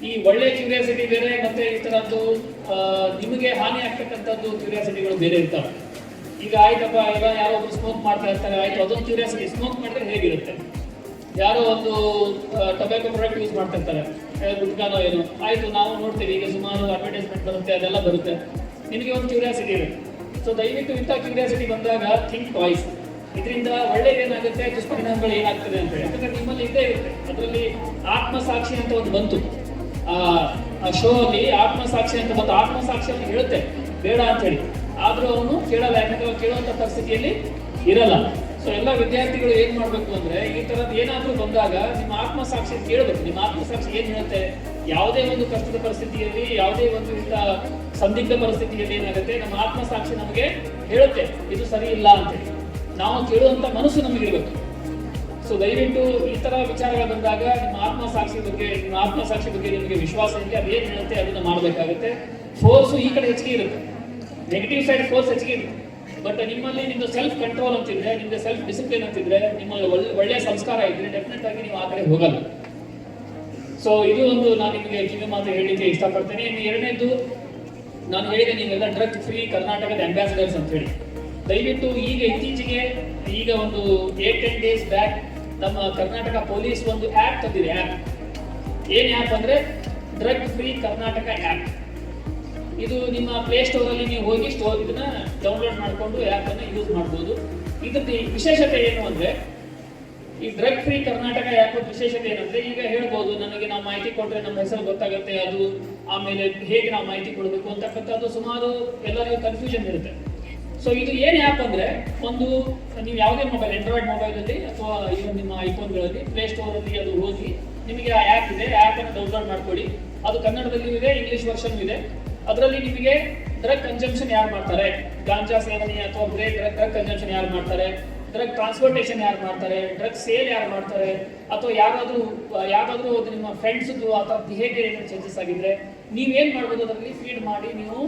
ಈ ಒಳ್ಳೆ ಕ್ಯೂರಿಯಾಸಿಟಿ ಬೇರೆ, ಮತ್ತೆ ಈ ತರದ್ದು ನಿಮಗೆ ಹಾನಿ ಆಗ್ತಕ್ಕಂಥದ್ದು ಕ್ಯೂರಿಯಾಸಿಟಿಗಳು ಬೇರೆ ಇರ್ತವೆ. ಈಗ ಆಯ್ತಪ್ಪ, ಎಲ್ಲ ಯಾರೋ ಒಬ್ರು ಸ್ಮೋಕ್ ಮಾಡ್ತಾ ಇರ್ತಾರೆ, ಆಯ್ತು ಅದೊಂದು ಕ್ಯೂರಿಯಾಸಿಟಿ, ಸ್ಮೋಕ್ ಮಾಡಿದ್ರೆ ಹೇಗಿರುತ್ತೆ. ಯಾರೋ ಒಂದು ಟೊಬ್ಯಾಕೊ ಪ್ರಾಡಕ್ಟ್ ಯೂಸ್ ಮಾಡ್ತಾ ಇರ್ತಾರೆ, ಗುಟ್ಕಾನೋ ಏನು, ಆಯ್ತು ನಾವು ನೋಡ್ತೀವಿ, ಈಗ ಸುಮಾರು ಅಡ್ವರ್ಟೈಸ್ಮೆಂಟ್ ಬರುತ್ತೆ, ಅದೆಲ್ಲ ಬರುತ್ತೆ, ನಿಮಗೆ ಒಂದು ಕ್ಯೂರಿಯಾಸಿಟಿ ಇರುತ್ತೆ. ಸೊ ದಯವಿಟ್ಟು ಇಂಥ ಕ್ಯೂರಿಯಾಸಿಟಿ ಬಂದಾಗ ಥಿಂಕ್ ಟ್ವೈಸ್. ಇದರಿಂದ ಒಳ್ಳೇದೇನಾಗುತ್ತೆ, ದುಷ್ಪರಿಣಾಮಗಳು ಏನಾಗ್ತದೆ ಅಂತ ಹೇಳಿ. ಯಾಕಂದ್ರೆ ನಿಮ್ಮಲ್ಲಿ ಇದ್ದೇ ಇರುತ್ತೆ. ಅದರಲ್ಲಿ ಆತ್ಮಸಾಕ್ಷಿ ಅಂತ ಒಂದು ಬಂತು, ಆ ಶೋ ಅಲ್ಲಿ ಆತ್ಮಸಾಕ್ಷಿ ಅಂತ ಬಂತು. ಆತ್ಮಸಾಕ್ಷಿಯನ್ನು ಹೇಳುತ್ತೆ ಬೇಡ ಅಂತ ಹೇಳಿ, ಆದ್ರೂ ಅವನು ಕೇಳಲ್ಲ, ಯಾಕಂದ್ರೆ ಕೇಳುವಂತ ಪರಿಸ್ಥಿತಿಯಲ್ಲಿ ಇರಲ್ಲ. ಸೊ ಎಲ್ಲ ವಿದ್ಯಾರ್ಥಿಗಳು ಏನ್ ಮಾಡ್ಬೇಕು ಅಂದ್ರೆ, ಈ ತರದ್ ಏನಾದ್ರೂ ಬಂದಾಗ ನಿಮ್ಮ ಆತ್ಮಸಾಕ್ಷಿ ಕೇಳಬೇಕು. ನಿಮ್ಮ ಆತ್ಮಸಾಕ್ಷಿ ಏನ್ ಹೇಳುತ್ತೆ, ಯಾವುದೇ ಒಂದು ಕಷ್ಟದ ಪರಿಸ್ಥಿತಿಯಲ್ಲಿ, ಯಾವುದೇ ಒಂದು ಇಂಥ ಸಂದಿಗ್ಧ ಪರಿಸ್ಥಿತಿಯಲ್ಲಿ ಏನಾಗುತ್ತೆ, ನಮ್ಮ ಆತ್ಮಸಾಕ್ಷಿ ನಮಗೆ ಹೇಳುತ್ತೆ ಇದು ಸರಿ ಇಲ್ಲ ಅಂತೇಳಿ. ನಾವು ಕೇಳುವಂತ ಮನಸ್ಸು ನಮಗಿರ್ಬೇಕು. ಸೊ ದಯವಿಟ್ಟು ಈ ತರ ವಿಚಾರಗಳು ಬಂದಾಗ ನಿಮ್ಮ ಆತ್ಮಸಾಕ್ಷಿ ಬಗ್ಗೆ ನಿಮಗೆ ವಿಶ್ವಾಸ ಇದೆ, ಅದೇನು ಹೇಳುತ್ತೆ ಅದನ್ನ ಮಾಡಬೇಕಾಗುತ್ತೆ. ಫೋರ್ಸು ಈ ಕಡೆ ಹೆಚ್ಚಿಗೆ ಇರುತ್ತೆ, ನೆಗೆಟಿವ್ ಸೈಡ್ ಫೋರ್ಸ್ ಹೆಚ್ಚಿಗೆ ಇರುತ್ತೆ. ಬಟ್ ನಿಮ್ಮಲ್ಲಿ ನಿಮ್ದು ಸೆಲ್ಫ್ ಕಂಟ್ರೋಲ್ ಅಂತಿದ್ರೆ, ನಿಮ್ದು ಸೆಲ್ಫ್ ಡಿಸಿಪ್ಲಿನ್ ಅಂತಿದ್ರೆ, ನಿಮ್ಮಲ್ಲಿ ಒಳ್ಳೆಯ ಸಂಸ್ಕಾರ ಇದ್ರೆ ಡೆಫಿನೆಟ್ ಆಗಿ ನೀವು ಆ ಕಡೆ ಹೋಗಲ್ಲ. ಸೊ ಇದು ಒಂದು ನಾನು ನಿಮಗೆ ಕಿವಿ ಮಾತು ಹೇಳಲಿಕ್ಕೆ ಇಷ್ಟಪಡ್ತೇನೆ. ಇನ್ನು ಎರಡನೇದು, ನಾನು ಹೇಳಿದೆ ನೀವೆಲ್ಲ ಡ್ರಗ್ ಫ್ರೀ ಕರ್ನಾಟಕದ ಅಂಬಾಸಿಡರ್ಸ್ ಅಂತ ಹೇಳಿ. ದಯವಿಟ್ಟು ಈಗ ಇತ್ತೀಚೆಗೆ, ಈಗ ಒಂದು 8-10 ಡೇಸ್ ಬ್ಯಾಕ್ ನಮ್ಮ ಕರ್ನಾಟಕ ಪೊಲೀಸ್ ಒಂದು ಆ್ಯಪ್ ತಂದಿದೆ. ಆ್ಯಪ್ ಏನು ಆ್ಯಪ್ ಅಂದರೆ ಡ್ರಗ್ ಫ್ರೀ ಕರ್ನಾಟಕ ಆ್ಯಪ್. ಇದು ನಿಮ್ಮ ಪ್ಲೇ ಸ್ಟೋರಲ್ಲಿ ನೀವು ಹೋಗಿ ಇದನ್ನ ಡೌನ್ಲೋಡ್ ಮಾಡಿಕೊಂಡು ಆ್ಯಪನ್ನು ಯೂಸ್ ಮಾಡ್ಬೋದು. ಇದ್ರದ್ದು ವಿಶೇಷತೆ ಏನು ಅಂದರೆ, ಈ ಡ್ರಗ್ ಫ್ರೀ ಕರ್ನಾಟಕ ಆ್ಯಪ್ ವಿಶೇಷತೆ ಏನಂದ್ರೆ, ಈಗ ಹೇಳ್ಬೋದು ನನಗೆ ನಾವು ಮಾಹಿತಿ ಕೊಟ್ಟರೆ ನಮ್ಮ ಹೆಸರು ಗೊತ್ತಾಗುತ್ತೆ, ಅದು ಆಮೇಲೆ ಹೇಗೆ ನಾವು ಮಾಹಿತಿ ಕೊಡಬೇಕು ಅಂತಕ್ಕಂಥದ್ದು ಸುಮಾರು ಎಲ್ಲರಿಗೂ ಕನ್ಫ್ಯೂಷನ್ ಇರುತ್ತೆ. ಸೊ ಇದು ಏನು ಆ್ಯಪ್ ಅಂದರೆ, ಒಂದು ನೀವು ಯಾವುದೇ ಮೊಬೈಲ್, ಆಂಡ್ರಾಯ್ಡ್ ಮೊಬೈಲಲ್ಲಿ ಅಥವಾ ಇವನ್ ನಿಮ್ಮ ಐಫೋನ್ಗಳಲ್ಲಿ ಪ್ಲೇ ಸ್ಟೋರಲ್ಲಿ ಅದು ಹೋಗಿ ನಿಮಗೆ ಆ ಆ್ಯಪ್ ಇದೆ, ಆ್ಯಪನ್ನು ಡೌನ್ಲೋಡ್ ಮಾಡ್ಕೊಳ್ಳಿ. ಅದು ಕನ್ನಡದಲ್ಲಿಯೂ ಇದೆ, ಇಂಗ್ಲೀಷ್ ವರ್ಷನ್ ಇದೆ. ಅದರಲ್ಲಿ ನಿಮಗೆ ಡ್ರಗ್ ಕನ್ಸಂಪ್ಷನ್ ಯಾರು ಮಾಡ್ತಾರೆ, ಗಾಂಜಾ ಸೇವನೆ ಅಥವಾ ಡ್ರಗ್ ಕನ್ಸಂಪ್ಷನ್ ಯಾರು ಮಾಡ್ತಾರೆ, ಡ್ರಗ್ ಟ್ರಾನ್ಸ್ಪೋರ್ಟೇಷನ್ ಯಾರು ಮಾಡ್ತಾರೆ, ಡ್ರಗ್ ಸೇಲ್ ಯಾರು ಮಾಡ್ತಾರೆ, ಅಥವಾ ಯಾರಾದರೂ ನಿಮ್ಮ ಫ್ರೆಂಡ್ಸ್ದು ಅಥವಾ ಬಿಹೇವಿಯರ್ ಏನಾದ್ರು ಚೇಂಜಸ್ ಆಗಿದ್ರೆ ನೀವೇನು ಮಾಡ್ಬೋದು, ಅದರಲ್ಲಿ ಫೀಡ್ ಮಾಡಿ ನೀವು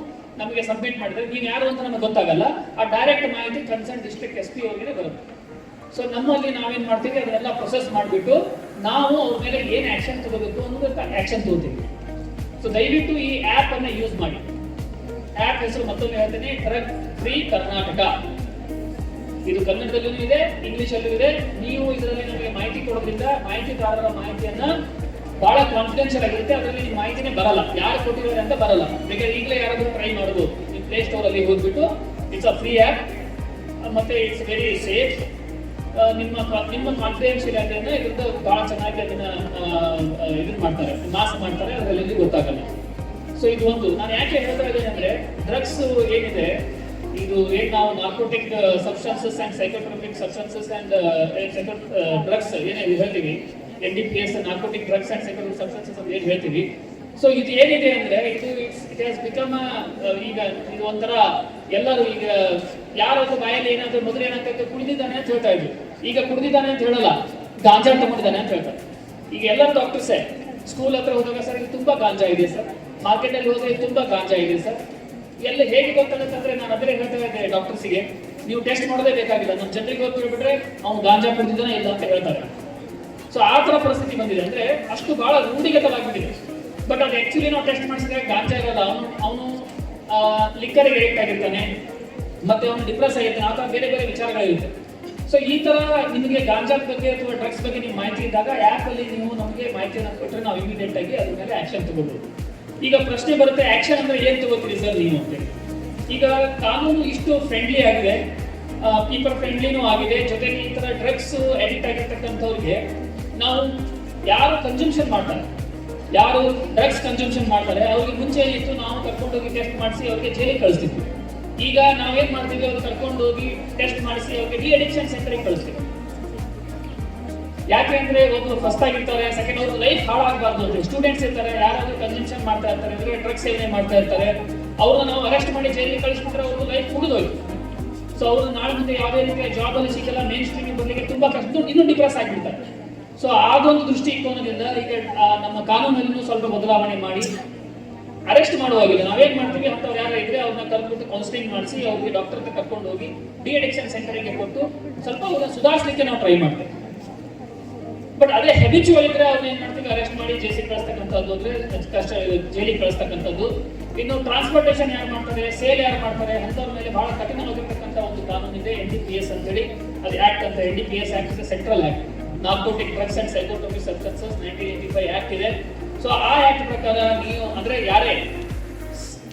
ನಮಗೆ ಸಬ್ಮಿಟ್ ಮಾಡಿದ್ರೆ ನೀವು ಯಾರು ಅಂತ ನಮಗೆ ಗೊತ್ತಾಗಲ್ಲ. ಆ ಡೈರೆಕ್ಟ್ ಮಾಹಿತಿ ಕನ್ಸರ್ನ್ ಡಿಸ್ಟ್ರಿಕ್ಟ್ SP ಅವರಿಗೆ ಬರುತ್ತೆ. ಸೊ ನಮ್ಮಲ್ಲಿ ನಾವೇನು ಮಾಡ್ತೀವಿ, ಅದನ್ನೆಲ್ಲ ಪ್ರೊಸೆಸ್ ಮಾಡಿಬಿಟ್ಟು ನಾವು ಅವ್ರ ಮೇಲೆ ಏನು ಆ್ಯಕ್ಷನ್ ತಗೋಬೇಕು ಅನ್ನೋದಕ್ಕೆ ಆ್ಯಕ್ಷನ್ ತಗೋತೀವಿ. ಸೊ ದಯವಿಟ್ಟು ಈ ಆ್ಯಪ್ ಅನ್ನು ಯೂಸ್ ಮಾಡಿ. ಆ್ಯಪ್ ಹೆಸರು ಮತ್ತೊಮ್ಮೆ ಹೇಳ್ತೇನೆ, ಡ್ರಗ್ ಫ್ರೀ ಕರ್ನಾಟಕ. ಇದು ಕನ್ನಡದಲ್ಲೂ ಇದೆ, ಇಂಗ್ಲಿಷಲ್ಲೂ ಇದೆ. ನೀವು ಇದರಲ್ಲಿ ನಮಗೆ ಮಾಹಿತಿ ಕೊಡೋದ್ರಿಂದ ಮಾಹಿತಿದಾರರ ಮಾಹಿತಿಯನ್ನ ಬಹಳ ಕಾನ್ಫಿಡೆನ್ಷಿಯಲ್ ಆಗಿರುತ್ತೆ. ಅದರಲ್ಲಿ ನಿಮ್ಮ ಮಾಹಿತಿನೇ ಬರಲ್ಲ, ಯಾರು ಕೊಟ್ಟಿದ್ದಾರೆ ಅಂತ ಬರಲ್ಲ. ಬೇಕಾದ್ರೆ ಈಗಲೇ ಯಾರಾದರೂ ಟ್ರೈ ಮಾಡ್ಬೋದು. ನಿಮ್ಮ ಪ್ಲೇ ಸ್ಟೋರ್ ಅಲ್ಲಿ ಹೋಗ್ಬಿಟ್ಟು ಇಟ್ಸ್ ಅ ಫ್ರೀ ಆ್ಯಪ್, ಮತ್ತೆ ಇಟ್ಸ್ ವೆರಿ ಸೇಫ್. ನಿಮ್ಮ ಕಾನ್ಫಿಡೆನ್ಷಿಯಲ್ ಅದನ್ನ ಇದ್ರದ್ದು ಬಹಳ ಚೆನ್ನಾಗಿ ಅದನ್ನ ಇದನ್ನ ಮಾಡ್ತಾರೆ, ಮಾಸ್ಕ್ ಮಾಡ್ತಾರೆ, ಅದರಲ್ಲಿ ಗೊತ್ತಾಗಲ್ಲ. ಸೊ ಇದು ಒಂದು ನಾನು ಯಾಕೆ ಹೇಳ್ತಾ ಇದ್ದೇನೆ ಅಂದ್ರೆ, ಡ್ರಗ್ಸ್ ಏನಿದೆ, ಇದು ಏನು ನಾವು narcotic substances and psychotropic substances and drugs ಏನೇನು ಹೇಳ್ತೀವಿ, NDPS, narcotic drugs and psychotropic substances ಅಂತ ಏನು ಹೇಳ್ತೀವಿ. ಸೊ ಇದು ಏನಿದೆ ಅಂದ್ರೆ, ಇಟ್ ಹ್ಯಾಸ್ ಬಿಕಮ್ ಈಗ ಇದು ಒಂಥರ ಎಲ್ಲರೂ ಈಗ ಯಾರಾದ್ರೂ ಬಾಯಲ್ಲಿ ಏನಾದ್ರು ಮೊದಲು ಏನಾಗ್ತೈತೆ, ಕುಡಿದಿದ್ದಾನೆ ಅಂತ ಹೇಳ್ತಾ ಇದ್ವಿ. ಈಗ ಕುಡಿದಿದ್ದಾನೆ ಅಂತ ಹೇಳಲ್ಲ, ಗಾಂಜಾ ತಗೊಂಡಿದ್ದಾನೆ ಅಂತ ಹೇಳ್ತಾರೆ. ಈಗ ಎಲ್ಲ ಡಾಕ್ಟರ್ಸೇ ಸ್ಕೂಲ್ ಹತ್ರ ಹೋದಾಗ, ಸರ್ ಇದು ತುಂಬಾ ಗಾಂಜಾ ಇದೆ ಸರ್, ಮಾರ್ಕೆಟಲ್ಲಿ ಹೋದ್ರೆ ತುಂಬಾ ಗಾಂಜಾ ಇದೆ ಸರ್, ಎಲ್ಲ ಹೇಗೆ ಗೊತ್ತಾಗುತ್ತೆ ಅಂದ್ರೆ, ನಾನು ಅದನ್ನೇ ಹೇಳ್ತಾ ಇದ್ದೆ ಡಾಕ್ಟರ್ಸಿಗೆ, ನೀವು ಟೆಸ್ಟ್ ಮಾಡೋದೇ ಬೇಕಾಗಿಲ್ಲ, ನಮ್ಮ ಜನರಿಗೆ ಹೋಗ್ಬಿಟ್ರೆ ಅವ್ನು ಗಾಂಜಾ ಕುಡಿದಿದ್ದಾನೆ ಇಲ್ಲ ಅಂತ ಹೇಳ್ತಾರೆ. ಸೊ ಆ ಥರ ಪರಿಸ್ಥಿತಿ ಬಂದಿದೆ, ಅಂದ್ರೆ ಅಷ್ಟು ಬಹಳ ರೂಢಿಗತವಾಗಿಬಿಟ್ಟಿದೆ. ಬಟ್ ಅದು ಆಕ್ಚುಲಿ ನಾವು ಟೆಸ್ಟ್ ಮಾಡಿಸಿದ್ರೆ ಗಾಂಜಾ ಇರಲ್ಲ, ಅವನು ಲಿಕ್ಕರಿಗೆ ಎಡಿಕ್ಟ್ ಆಗಿರ್ತಾನೆ, ಮತ್ತೆ ಅವನು ಡಿಪ್ರೆಸ್ ಆಗಿರ್ತಾನೆ, ಆ ಥರ ಬೇರೆ ಬೇರೆ ವಿಚಾರಗಳಿರುತ್ತೆ. ಸೊ ಈ ತರ ನಿಮಗೆ ಗಾಂಜಾದ ಬಗ್ಗೆ ಅಥವಾ ಡ್ರಗ್ಸ್ ಬಗ್ಗೆ ನೀವು ಮಾಹಿತಿ ಇದ್ದಾಗ ಆ್ಯಪ್ ಅಲ್ಲಿ ನೀವು ನಮಗೆ ಮಾಹಿತಿಯನ್ನು ಕೊಟ್ಟರೆ ನಾವು ಇಮಿಡಿಯೇಟ್ ಆಗಿ ಅದ್ರ ಮೇಲೆ ಆಕ್ಷನ್ ತಗೋಬಹುದು. ಈಗ ಪ್ರಶ್ನೆ ಬರುತ್ತೆ, ಆಕ್ಷನ್ ಅಂದ್ರೆ ಏನ್ ತಗೋತೀರಿ ಸರ್ ನೀವು ಅಂತೇಳಿ. ಈಗ ಕಾನೂನು ಇಷ್ಟು ಫ್ರೆಂಡ್ಲಿ ಆಗಿದೆ, ಪೀಪಲ್ ಫ್ರೆಂಡ್ಲಿನೂ ಆಗಿದೆ, ಜೊತೆಗೆ ಈ ತರ ಡ್ರಗ್ಸ್ ಅಡಿಕ್ಟ್ ಆಗಿರ್ತಕ್ಕಂಥವ್ರಿಗೆ ನಾವು ಯಾರು ಕನ್ಸಂಪ್ಷನ್ ಮಾಡ್ತಾರೆ, ಯಾರು ಡ್ರಗ್ಸ್ ಕನ್ಸಂಪ್ಷನ್ ಮಾಡ್ತಾರೆ, ಅವ್ರಿಗೆ ಮುಂಚೆ ಇತ್ತು ನಾವು ಕರ್ಕೊಂಡೋಗಿ ಟೆಸ್ಟ್ ಮಾಡಿಸಿ ಅವ್ರಿಗೆ ಜೈಲಿಗೆ ಕಳಿಸ್ತಿದ್ವಿ. ಈಗ ನಾವೇನ್ ಮಾಡ್ತೀವಿ, ಅವ್ರು ಕರ್ಕೊಂಡು ಹೋಗಿ ಟೆಸ್ಟ್ ಮಾಡಿಸಿ ಅವ್ರಿಗೆ ಡಿ ಅಡಿಕ್ಷನ್ ಸೆಂಟರ್ಗೆ ಕಳಿಸ್ತೀವಿ. ಯಾಕೆ ಅಂದ್ರೆ ಒಬ್ರು ಫಸ್ಟ್ ಆಗಿರ್ತಾರೆ, ಸೆಕೆಂಡ್ ಅವ್ರ ಲೈಫ್ ಹಾಳಾಗಬಾರ್ದು ಅಂತ ಸ್ಟೂಡೆಂಟ್ಸ್ ಇರ್ತಾರೆ, ಯಾರಾದ್ರೂ ಕನ್ಸಂಪ್ಷನ್ ಮಾಡ್ತಾ ಇರ್ತಾರೆ ಅಂದ್ರೆ ಡ್ರಗ್ಸ್ ಸೇವನೆ ಮಾಡ್ತಾ ಇರ್ತಾರೆ, ಅವ್ರನ್ನ ನಾವು ಅರೆಸ್ಟ್ ಮಾಡಿ ಜೈಲಿಗೆ ಕಳಿಸ್ಬಿಟ್ರೆ ಅವ್ರದ್ದು ಲೈಫ್ ಮುಗಿದೋಯ್ತು. ಸೊ ಅವ್ರು ನಾಳೆ ಮುಂದೆ ಯಾವುದೇ ರೀತಿಯ ಜಾಬ್ ಅಲ್ಲಿ ಸಿಕ್ಕಲ್ಲ, ಮೇನ್ ಸ್ಟ್ರೀಮಿಗೆ ಬರ್ಲಿಕ್ಕೆ ತುಂಬಾ ಕಷ್ಟ, ಇನ್ನೂ ಡಿಪ್ರೆಸ್ ಆಗಿಬಿಡ್ತಾರೆ. ಸೊ ಅದೊಂದು ದೃಷ್ಟಿಕೋನದಿಂದ ಈಗ ನಮ್ಮ ಕಾನೂನಲ್ಲೂ ಸ್ವಲ್ಪ ಬದಲಾವಣೆ ಮಾಡಿ ಅರೆಸ್ಟ್ ಮಾಡುವಾಗಿಲ್ಲ ನಾವೇನ್ ಮಾಡ್ತೀವಿ, ಅಂತವ್ರು ಯಾರು ಇದ್ರೆ ಅವ್ರನ್ನ ಕರ್ಬಿಟ್ಟು ಕೌನ್ಸಿಲಿಂಗ್ ಮಾಡಿಸಿ ಅವ್ರಿಗೆ ಡಾಕ್ಟರ್ ಹತ್ರ ಕರ್ಕೊಂಡು ಹೋಗಿ ಡಿ ಅಡಿಕ್ಷನ್ ಸೆಂಟರ್ಗೆ ಕೊಟ್ಟು ಸ್ವಲ್ಪ ಅವ್ರನ್ನ ಸುಧಾರಿಸಲಿಕ್ಕೆ ನಾವು ಟ್ರೈ ಮಾಡ್ತೇವೆ. ಬಟ್ ಅದೇ ಹೆಬಿಚುವಲ್ ಇದ್ರೆ ಅವ್ರನ್ನ ಏನ್ ಮಾಡ್ತೀವಿ, ಅರೆಸ್ಟ್ ಮಾಡಿ ಜೈಲಿಗೆ ಕಳಿಸ್ತಕ್ಕಂಥದ್ದು ಅಂದ್ರೆ ಕಷ್ಟ, ಜೈಲಿಗೆ ಕಳಿಸ್ತಕ್ಕಂಥದ್ದು. ಇನ್ನು ಟ್ರಾನ್ಸ್ಪೋರ್ಟೇಷನ್ ಯಾರು ಮಾಡ್ತಾರೆ, ಸೇಲ್ ಯಾರು ಮಾಡ್ತಾರೆ, ಅಂಥವ್ರ ಮೇಲೆ ಬಹಳ ಕಠಿಣವಾಗಿರ್ತಕ್ಕಂಥ ಒಂದು ಕಾನೂನು ಇದೆ, NDPS ಅಂತೇಳಿ. ಅದು ಆಕ್ಟ್ ಅಂತ, NDPS ಆಕ್ಟ್ ಇದೆ, central act, narcotic drugs and psychotropic substances 1985 act ಇದೆ. ಸೊ ಆ ಆಕ್ಟ್ ಪ್ರಕಾರ ನೀವು ಅಂದ್ರೆ ಯಾರೇ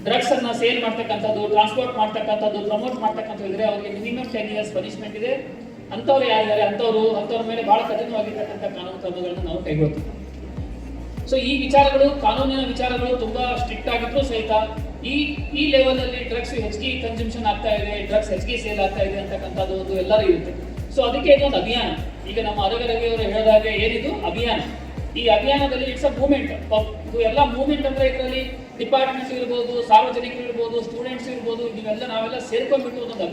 ಡ್ರಗ್ಸ್ ಅನ್ನ ಸೇಲ್ ಮಾಡ್ತಕ್ಕಂಥದ್ದು, ಟ್ರಾನ್ಸ್ಪೋರ್ಟ್ ಮಾಡ್ತಕ್ಕಂಥದ್ದು, ಪ್ರಮೋಟ್ ಮಾಡ್ತಕ್ಕಂಥದ್ದು ಇದ್ರೆ ಅವ್ರಿಗೆ ಮಿನಿಮಮ್ 10 years ಪನಿಷ್ಮೆಂಟ್ ಇದೆ. ಅಂಥವ್ರು ಯಾರಿದ್ದಾರೆ ಅಂಥವ್ರ ಮೇಲೆ ಬಹಳ ಕಠಿಣವಾಗಿರ್ತಕ್ಕಂಥ ಕಾನೂನು ಕ್ರಮಗಳನ್ನು ನಾವು ಕೈಗೊಳ್ತೀವಿ. ಸೊ ಈ ವಿಚಾರಗಳು, ಕಾನೂನಿನ ವಿಚಾರಗಳು ತುಂಬಾ ಸ್ಟ್ರಿಕ್ಟ್ ಆಗಿದ್ರು ಸಹಿತ ಈ ಲೆವೆಲ್ ಅಲ್ಲಿ ಡ್ರಗ್ಸ್ ಹೆಚ್ಚಿಗೆ ಕನ್ಸಂಪ್ಷನ್ ಆಗ್ತಾ ಇದೆ, ಡ್ರಗ್ಸ್ ಹೆಚ್ಚಿಗೆ ಸೇಲ್ ಆಗ್ತಾ ಇದೆ ಅಂತಕ್ಕಂಥದ್ದು ಒಂದು ಎಲ್ಲರೂ ಇರುತ್ತೆ. ಸೊ ಅದಕ್ಕೆ ಇದೊಂದು ಅಭಿಯಾನ. ಈಗ ನಮ್ಮ ಅರಗರವಿ ಅವರು ಹೇಳಿದಾಗ ಏನಿದು ಅಭಿಯಾನ, ಈ ಅಭಿಯಾನದಲ್ಲಿ ಇಟ್ಸ್ ಅ ಮೂವ್ಮೆಂಟ್. ಇದು ಎಲ್ಲ ಮೂವ್ಮೆಂಟ್ ಅಂದ್ರೆ ಇದರಲ್ಲಿ ಡಿಪಾರ್ಟ್ಮೆಂಟ್ಸ್ ಇರ್ಬೋದು, ಸಾರ್ವಜನಿಕರು ಇರ್ಬೋದು, ಸ್ಟೂಡೆಂಟ್ಸ್ ಇರ್ಬೋದು, ನಾವೆಲ್ಲ ಸೇರ್ಕೊಂಡ್ಬಿಟ್ಟು ಒಂದೊಂದು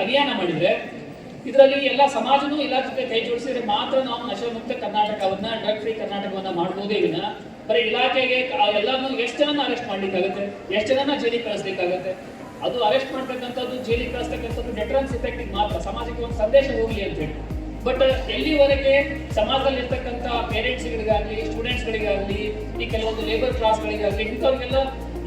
ಅಭಿಯಾನ ಮಾಡಿದ್ರೆ ಇದರಲ್ಲಿ ಎಲ್ಲ ಸಮಾಜನೂ ಎಲ್ಲ ಜೊತೆ ಕೈ ಜೋಡಿಸಿದ್ರೆ ಮಾತ್ರ ನಾವು ನಶಾಮುಕ್ತ ಕರ್ನಾಟಕವನ್ನ, ಡ್ರಗ್ ಫ್ರೀ ಕರ್ನಾಟಕವನ್ನ ಮಾಡ್ಬೋದೇ ವಿನ ಬರೀ ಇಲಾಖೆಗೆ ಎಲ್ಲಾನು ಎಷ್ಟು ಜನ ಅರೆಸ್ಟ್ ಮಾಡ್ಲಿಕ್ಕಾಗುತ್ತೆ, ಎಷ್ಟು ಜನ ಜೈಲಿಗೆ ಕಳಿಸ್ಲಿಕ್ಕಾಗುತ್ತೆ. ಅದು ಅರೆಸ್ಟ್ ಮಾಡ್ತಕ್ಕಂಥದ್ದು, ಜೈಲಿಗೆ ಕಳಿಸ್ತಕ್ಕಂಥದ್ದು ಡೆಟ್ರನ್ಸ್ ಇಫೆಕ್ಟಿಗೆ ಮಾತ್ರ, ಸಮಾಜಕ್ಕೆ ಒಂದು ಸಂದೇಶ ಹೋಗ್ಲಿ ಅಂತ ಹೇಳಿ. ಬಟ್ ಎಲ್ಲಿವರೆಗೆ ಸಮಾಜದಲ್ಲಿ ಇರ್ತಕ್ಕಂಥ ಪೇರೆಂಟ್ಸ್ಗಳಿಗಾಗಲಿ, ಸ್ಟೂಡೆಂಟ್ಸ್ಗಳಿಗಾಗಲಿ, ಈ ಕೆಲವೊಂದು ಲೇಬರ್ ಕ್ಲಾಸ್ಗಳಿಗಾಗಲಿ ಇಂಥವ್ರಿಗೆಲ್ಲ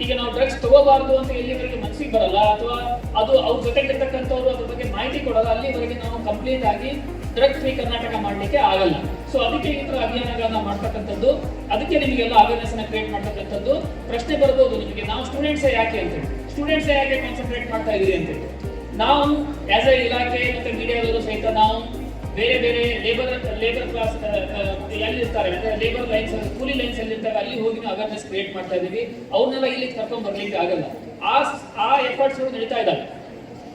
ಈಗ ನಾವು ಡ್ರಗ್ಸ್ ತಗೋಬಾರ್ದು ಅಂತ ಎಲ್ಲಿವರೆಗೆ ಮನಸ್ಸಿಗೆ ಬರಲ್ಲ, ಅಥವಾ ಅದು ಅವ್ರ ಜೊತೆಗಿರ್ತಕ್ಕಂಥವ್ರು ಅದ್ರ ಬಗ್ಗೆ ಮಾಹಿತಿ ಕೊಡಲ್ಲ, ಅಲ್ಲಿವರೆಗೆ ನಾವು ಕಂಪ್ಲೀಟ್ ಆಗಿ ಡ್ರಗ್ ಫ್ರೀ ಕರ್ನಾಟಕ ಮಾಡಲಿಕ್ಕೆ ಆಗಲ್ಲ. ಸೊ ಅದಕ್ಕೆ ಈ ತರ ಅಭಿಯಾನಗಳನ್ನ ಮಾಡ್ತಕ್ಕಂಥದ್ದು, ಅದಕ್ಕೆ ನಿಮಗೆಲ್ಲ ಅವೇರ್ನೆಸ್ ಅನ್ನ ಕ್ರಿಯೇಟ್ ಮಾಡ್ತಕ್ಕಂಥದ್ದು. ಪ್ರಶ್ನೆ ಬರ್ಬೋದು ನಿಮಗೆ, ನಾವು ಸ್ಟೂಡೆಂಟ್ಸೇ ಯಾಕೆ ಅಂತೇಳಿ, ಸ್ಟೂಡೆಂಟ್ಸೇ ಯಾಕೆ ಕಾನ್ಸಂಟ್ರೇಟ್ ಮಾಡ್ತಾ ಇದೀರಿ ಅಂತೇಳಿ. ನಾವು ಆಸ್ ಎ ಇಲಾಖೆ ಮತ್ತೆ ಮೀಡಿಯಾದವರು ಸಹಿತ ನಾವು ಬೇರೆ ಬೇರೆ ಲೇಬರ್ ಕ್ಲಾಸ್ ಎಲ್ಲಿರ್ತಾರೆ ಅಂದ್ರೆ ಲೇಬರ್ ಲೈನ್ಸ್, ಕೂಲಿ ಲೈನ್ಸ್ ಎಲ್ಲಿರ್ತಾರೆ ಅಲ್ಲಿ ಹೋಗಿ ನಾವು ಅವೇರ್ನೆಸ್ ಕ್ರಿಯೇಟ್ ಮಾಡ್ತಾ ಇದೀವಿ. ಅವ್ರನ್ನೆಲ್ಲ ಇಲ್ಲಿ ಕರ್ಕೊಂಡ್ ಬರ್ಲಿಕ್ಕೆ ಆಗಲ್ಲ, ಆ ಎಫರ್ಟ್ಸ್ ನಡೀತಾ ಇದ್ದಾವೆ.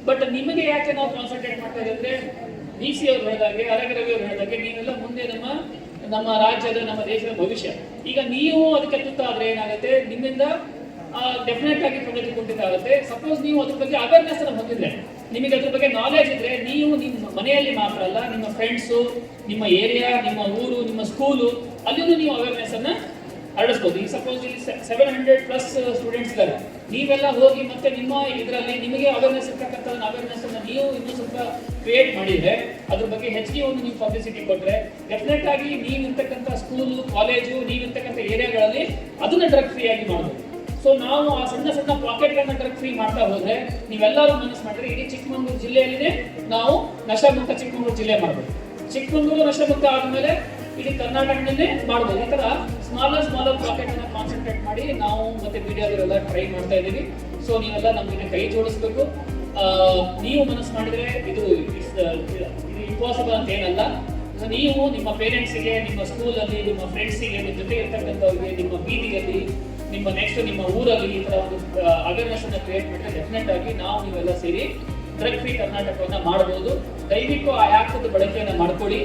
ಬಟ್ ನಿಮಗೆ ಯಾಕೆ ನಾವು ಕಾನ್ಸಂಟ್ರೇಟ್ ಮಾಡ್ತಾ ಇದ್ದೀವಿ ಅಂದ್ರೆ DC ಅವರು ಹೇಳಿದಾಗೆ, ಅರಗರವಿ ಅವರು ಹೇಳಿದಾಗೆ, ನೀವೆಲ್ಲ ಮುಂದೆ ನಮ್ಮ ರಾಜ್ಯದ, ನಮ್ಮ ದೇಶದ ಭವಿಷ್ಯ. ಈಗ ನೀವು ಅದಕ್ಕೆ ತುತ್ತಾದ್ರೆ ಏನಾಗುತ್ತೆ, ನಿಮ್ಮಿಂದ ಡೆಫಿನೆಟ್ ಆಗಿ ಪ್ರಗತಿ ಕುಂಠಿತ ಆಗುತ್ತೆ. ಸಪೋಸ್ ನೀವು ಅದ್ರ ಬಗ್ಗೆ ಅವೇರ್ನೆಸ್ ಅನ್ನು ಹೊಂದಿದ್ರೆ, ನಿಮಗೆ ಅದ್ರ ಬಗ್ಗೆ ನಾಲೆಜ್ ಇದ್ರೆ, ನೀವು ನಿಮ್ಮ ಮನೆಯಲ್ಲಿ ಮಾತ್ರ ಅಲ್ಲ, ನಿಮ್ಮ ಫ್ರೆಂಡ್ಸು, ನಿಮ್ಮ ಏರಿಯಾ, ನಿಮ್ಮ ಊರು, ನಿಮ್ಮ ಸ್ಕೂಲು, ಅಲ್ಲಿನೂ ನೀವು ಅವೇರ್ನೆಸ್ ಅನ್ನ ಹರಡಿಸ್ಬೋದು. ಈಗ ಸಪೋಸ್ ಇಲ್ಲಿ 700+ ಸ್ಟೂಡೆಂಟ್ಸ್ ಇದ್ದಾರೆ, ನೀವೆಲ್ಲ ಹೋಗಿ ಮತ್ತೆ ನಿಮ್ಮ ಇದರಲ್ಲಿ ನಿಮಗೆ ಅವೇರ್ನೆಸ್ ಇರ್ತಕ್ಕಂಥ ಅವೇರ್ನೆಸ್ ಅನ್ನ ನೀವು ಇನ್ನೂ ಸ್ವಲ್ಪ ಕ್ರಿಯೇಟ್ ಮಾಡಿದ್ರೆ, ಅದ್ರ ಬಗ್ಗೆ ಹೆಚ್ಚಿಗೆ ಒಂದು ನೀವು ಪಬ್ಲಿಸಿಟಿ ಕೊಟ್ರೆ ಡೆಫಿನೆಟ್ ಆಗಿ ನೀವಿರ್ತಕ್ಕಂಥ ಸ್ಕೂಲು, ಕಾಲೇಜು, ನೀವಿರ್ತಕ್ಕಂಥ ಏರಿಯಾಗಳಲ್ಲಿ ಅದನ್ನ ಡ್ರಗ್ ಫ್ರೀ ಆಗಿ ಮಾಡ್ಬೋದು. ಸೊ ನಾವು ಆ ಸಣ್ಣ ಸಣ್ಣ ಪಾಕೆಟ್ಗಳನ್ನ ಡ್ರಗ್ ಫ್ರೀ ಮಾಡ್ತಾ ಹೋದ್ರೆ, ನೀವೆಲ್ಲರೂ ಮನಸ್ಸು ಮಾಡಿದ್ರೆ ಇಡೀ ಚಿಕ್ಕಮಗಳೂರು ಜಿಲ್ಲೆಯಲ್ಲಿನೇ ನಾವು ನಶಾಮುಕ್ತ ಚಿಕ್ಕಮಗಳೂರು ಜಿಲ್ಲೆ ಮಾಡ್ಬೋದು. ಚಿಕ್ಕಮಗಳೂರು ನಶಾಮುಕ್ತ ಆದ್ಮೇಲೆ ಇಡೀ ಕರ್ನಾಟಕದಲ್ಲೇ ಮಾಡ್ಬೋದು. ಈ ತರ ಸ್ಮಾಲರ್ ಪಾಕೆಟ್ ಅನ್ನ ಕಾನ್ಸಂಟ್ರೇಟ್ ಮಾಡಿ ನಾವು ಮತ್ತೆ ಮೀಡಿಯಾದವರೆಲ್ಲ ಟ್ರೈ ಮಾಡ್ತಾ ಇದ್ದೀವಿ. ಸೊ ನೀವೆಲ್ಲ ನಮಗೆ ಕೈ ಜೋಡಿಸ್ಬೇಕು. ನೀವು ಮನಸ್ಸು ಮಾಡಿದ್ರೆ ಇದು ಇಂಪಾಸಿಬಲ್ ಅಂತ ಏನಲ್ಲ. ನೀವು ನಿಮ್ಮ ಪೇರೆಂಟ್ಸಿಗೆ, ನಿಮ್ಮ ಸ್ಕೂಲಲ್ಲಿ, ನಿಮ್ಮ ಫ್ರೆಂಡ್ಸಿಗೆ, ನಿಮ್ಮ ಜೊತೆ ಇರ್ತಕ್ಕಂಥವ್ರಿಗೆ, ನಿಮ್ಮ ಬೀದಿಯಲ್ಲಿ, ನಿಮ್ಮ ಊರಲ್ಲಿ ಈ ತರ ಒಂದು ಅವೇರ್ನೆಸ್ ಅನ್ನ ಕ್ರಿಯೇಟ್ ಮಾಡಿದ್ರೆ ಡೆಫಿನೆಟ್ ಆಗಿ ನೀವೆಲ್ಲ ಸೇರಿ ಡ್ರಗ್ ಫ್ರೀ ಕರ್ನಾಟಕವನ್ನ ಮಾಡಬಹುದು. ದಯವಿಟ್ಟು ಆ ಆ್ಯಪ್ ಬಳಕೆಯನ್ನ ಮಾಡ್ಕೊಳ್ಳಿ.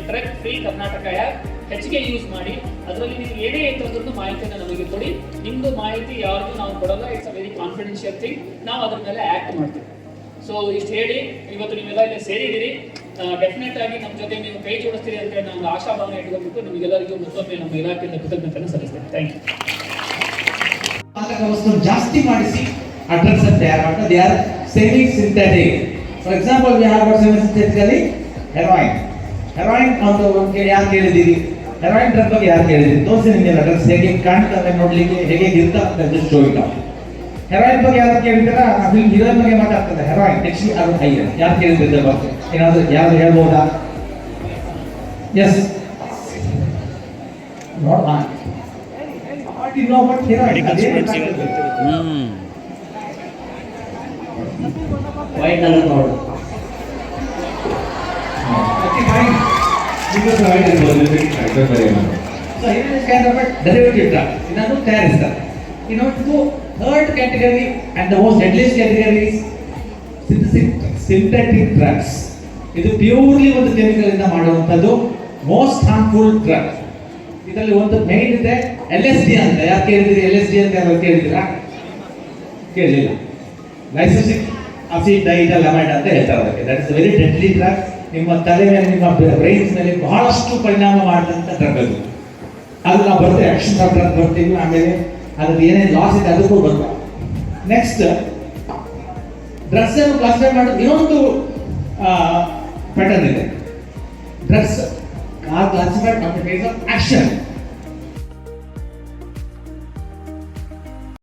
ಡ್ರಗ್ ಫ್ರೀ ಕರ್ನಾಟಕ ಆ್ಯಪ್ ಹೆಚ್ಚಿಗೆ ಯೂಸ್ ಮಾಡಿ. ಅದರಲ್ಲಿ ನೀವು ಏನೇ ಇದ್ರೂ ಮಾಹಿತಿಯನ್ನು ನಮಗೆ ಕೊಡಿ. ನಿಮ್ದು ಮಾಹಿತಿ ಯಾರಿಗೂ ನಾವು ಕೊಡಲ್ಲ, it's a very confidential thing. ನಾವು ಅದ್ರ ಮೇಲೆ ಆಕ್ಟ್ ಮಾಡ್ತೀವಿ. ಸೊ ಇಷ್ಟು ಹೇಳಿ ಇವತ್ತು ನೀವೆಲ್ಲ ಇಲ್ಲಿ ಸೇರಿದ್ದೀರಿ. ಡೆಫಿನೆಟ್ ಆಗಿ ನಮ್ಮ ಜೊತೆ ನೀವು ಕೈ ಜೋಡಿಸ್ತೀರಿ ಅಂತ ನಾನು ಆಶಾಭಾವನೆ ಇಟ್ಕೊಂಡ್ಬಿಟ್ಟು ನಿಮಗೆಲ್ಲರಿಗೂ ಮತ್ತೊಮ್ಮೆ ನಮ್ಮ ಇಲಾಖೆಯಿಂದ ಕೃತಜ್ಞತೆಯನ್ನು ಸಲ್ಲಿಸ್ತೇನೆ. Thank you. ಮಾದಕ ವಸ್ತು ಜಾಸ್ತಿ ಮಾಡಿಸಿ ಆ ಡ್ರಗ್ಸ್ ಅನ್ನು ತಯಾರು ಮಾಡ್ತಾರೆ. They are semi synthetic. For example we have semi synthetically heroin ಅಂತ ಯಾರು ಕೇಳಿದ್ದೀರಿ? ಹೆರಾಯಿನ್ ಡ್ರಗ್ ಬಗ್ಗೆ ಯಾರು ಕೇಳಿದ್ದೀರಿ? ತೋರಿಸಿ ನಿಮಗೆಲ್ಲ ಡ್ರಗ್ಸ್ ಹೇಗೆ ಕಾಣ್ತವೆ ನೋಡ್ಲಿಕ್ಕೆ, ಹೇಗೆ ಇರ್ತಾವೆ just show it off. Heroin ಬಗ್ಗೆ ಯಾರು ಕೇಳಿದ್ದೀರಾ? ಫಿಲ್ಮ್ ಹೀರೋಯಿನ್ ಬಗ್ಗೆ ಮಾತಾಡ್ತಾರೆ. ಹೆರಾಯಿನ್ ಆಕ್ಚುಲಿ ಅದು ಹೈಯರ್. ಯಾರು ಕೇಳಿದ್ರೆ ಬಗ್ಗೆ ಏನಾದ್ರು ಯಾರು ಹೇಳ್ಬೋದಾ? ಎಸ್ ನೋಡ you know what heroin why not ನೋಡು. Okay fine, because why is it so it is kind of a derivative drug. ಇದನ್ನು ತಯಾರಿಸ್ತಾರೆ. to third category and the most deadliest category is synthetic drugs. ಇದು purely ಒಂದು chemical ಇಂದ ಮಾಡುವಂತದ್ದು. Most harmful drug. ಇದರಲ್ಲಿ ಒಂದು main ಇದೆ LSD ಅಂತ. ಯಾರು ಕೇಳಿದಿರಿ LSD ಅಂತ? ಯಾರು ಕೇಳಿದಿರಾ? ಕೇಳಲಿಲ್ಲ. ಲೈಸೋಸಿಕ್ ಅಸಿಡ್ ಡೈಟಲಮೈಡ್ ಅಂತ ಹೇಳ್ತಾರೆ ಅದಕ್ಕೆ. That is very deadly drug. ನಿಮ್ಮ ತಲೆ ಮೇಲೆ, ನಿಮ್ಮ ಬ್ರೈನ್ಸ್ ಮೇಲೆ ಬಹಳಷ್ಟು ಪರಿಣಾಮ ಮಾಡಿದಂಥ ಡ್ರಗ್ ಅದು. ಅದು ನಾವು ಬರ್ತೀವಿ, ಆಕ್ಷನ್ ಆಫ್ ಡ್ರಗ್ ಬರ್ತೀವಿ. ಆಮೇಲೆ ಅದ್ರದ್ದು ಏನೇನು ಲಾಸ್ ಇದೆ ಅದಕ್ಕೂ ಬರ್ತೀವಿ. ನೆಕ್ಸ್ಟ್, ಡ್ರಗ್ಸ್ ಅನ್ನು ಕ್ಲಾಸಿಫೈ ಮಾಡೋದು ಇನ್ನೊಂದು ಪ್ಯಾಟರ್ನ್ ಇದೆ. Drugs are classified on the base of action.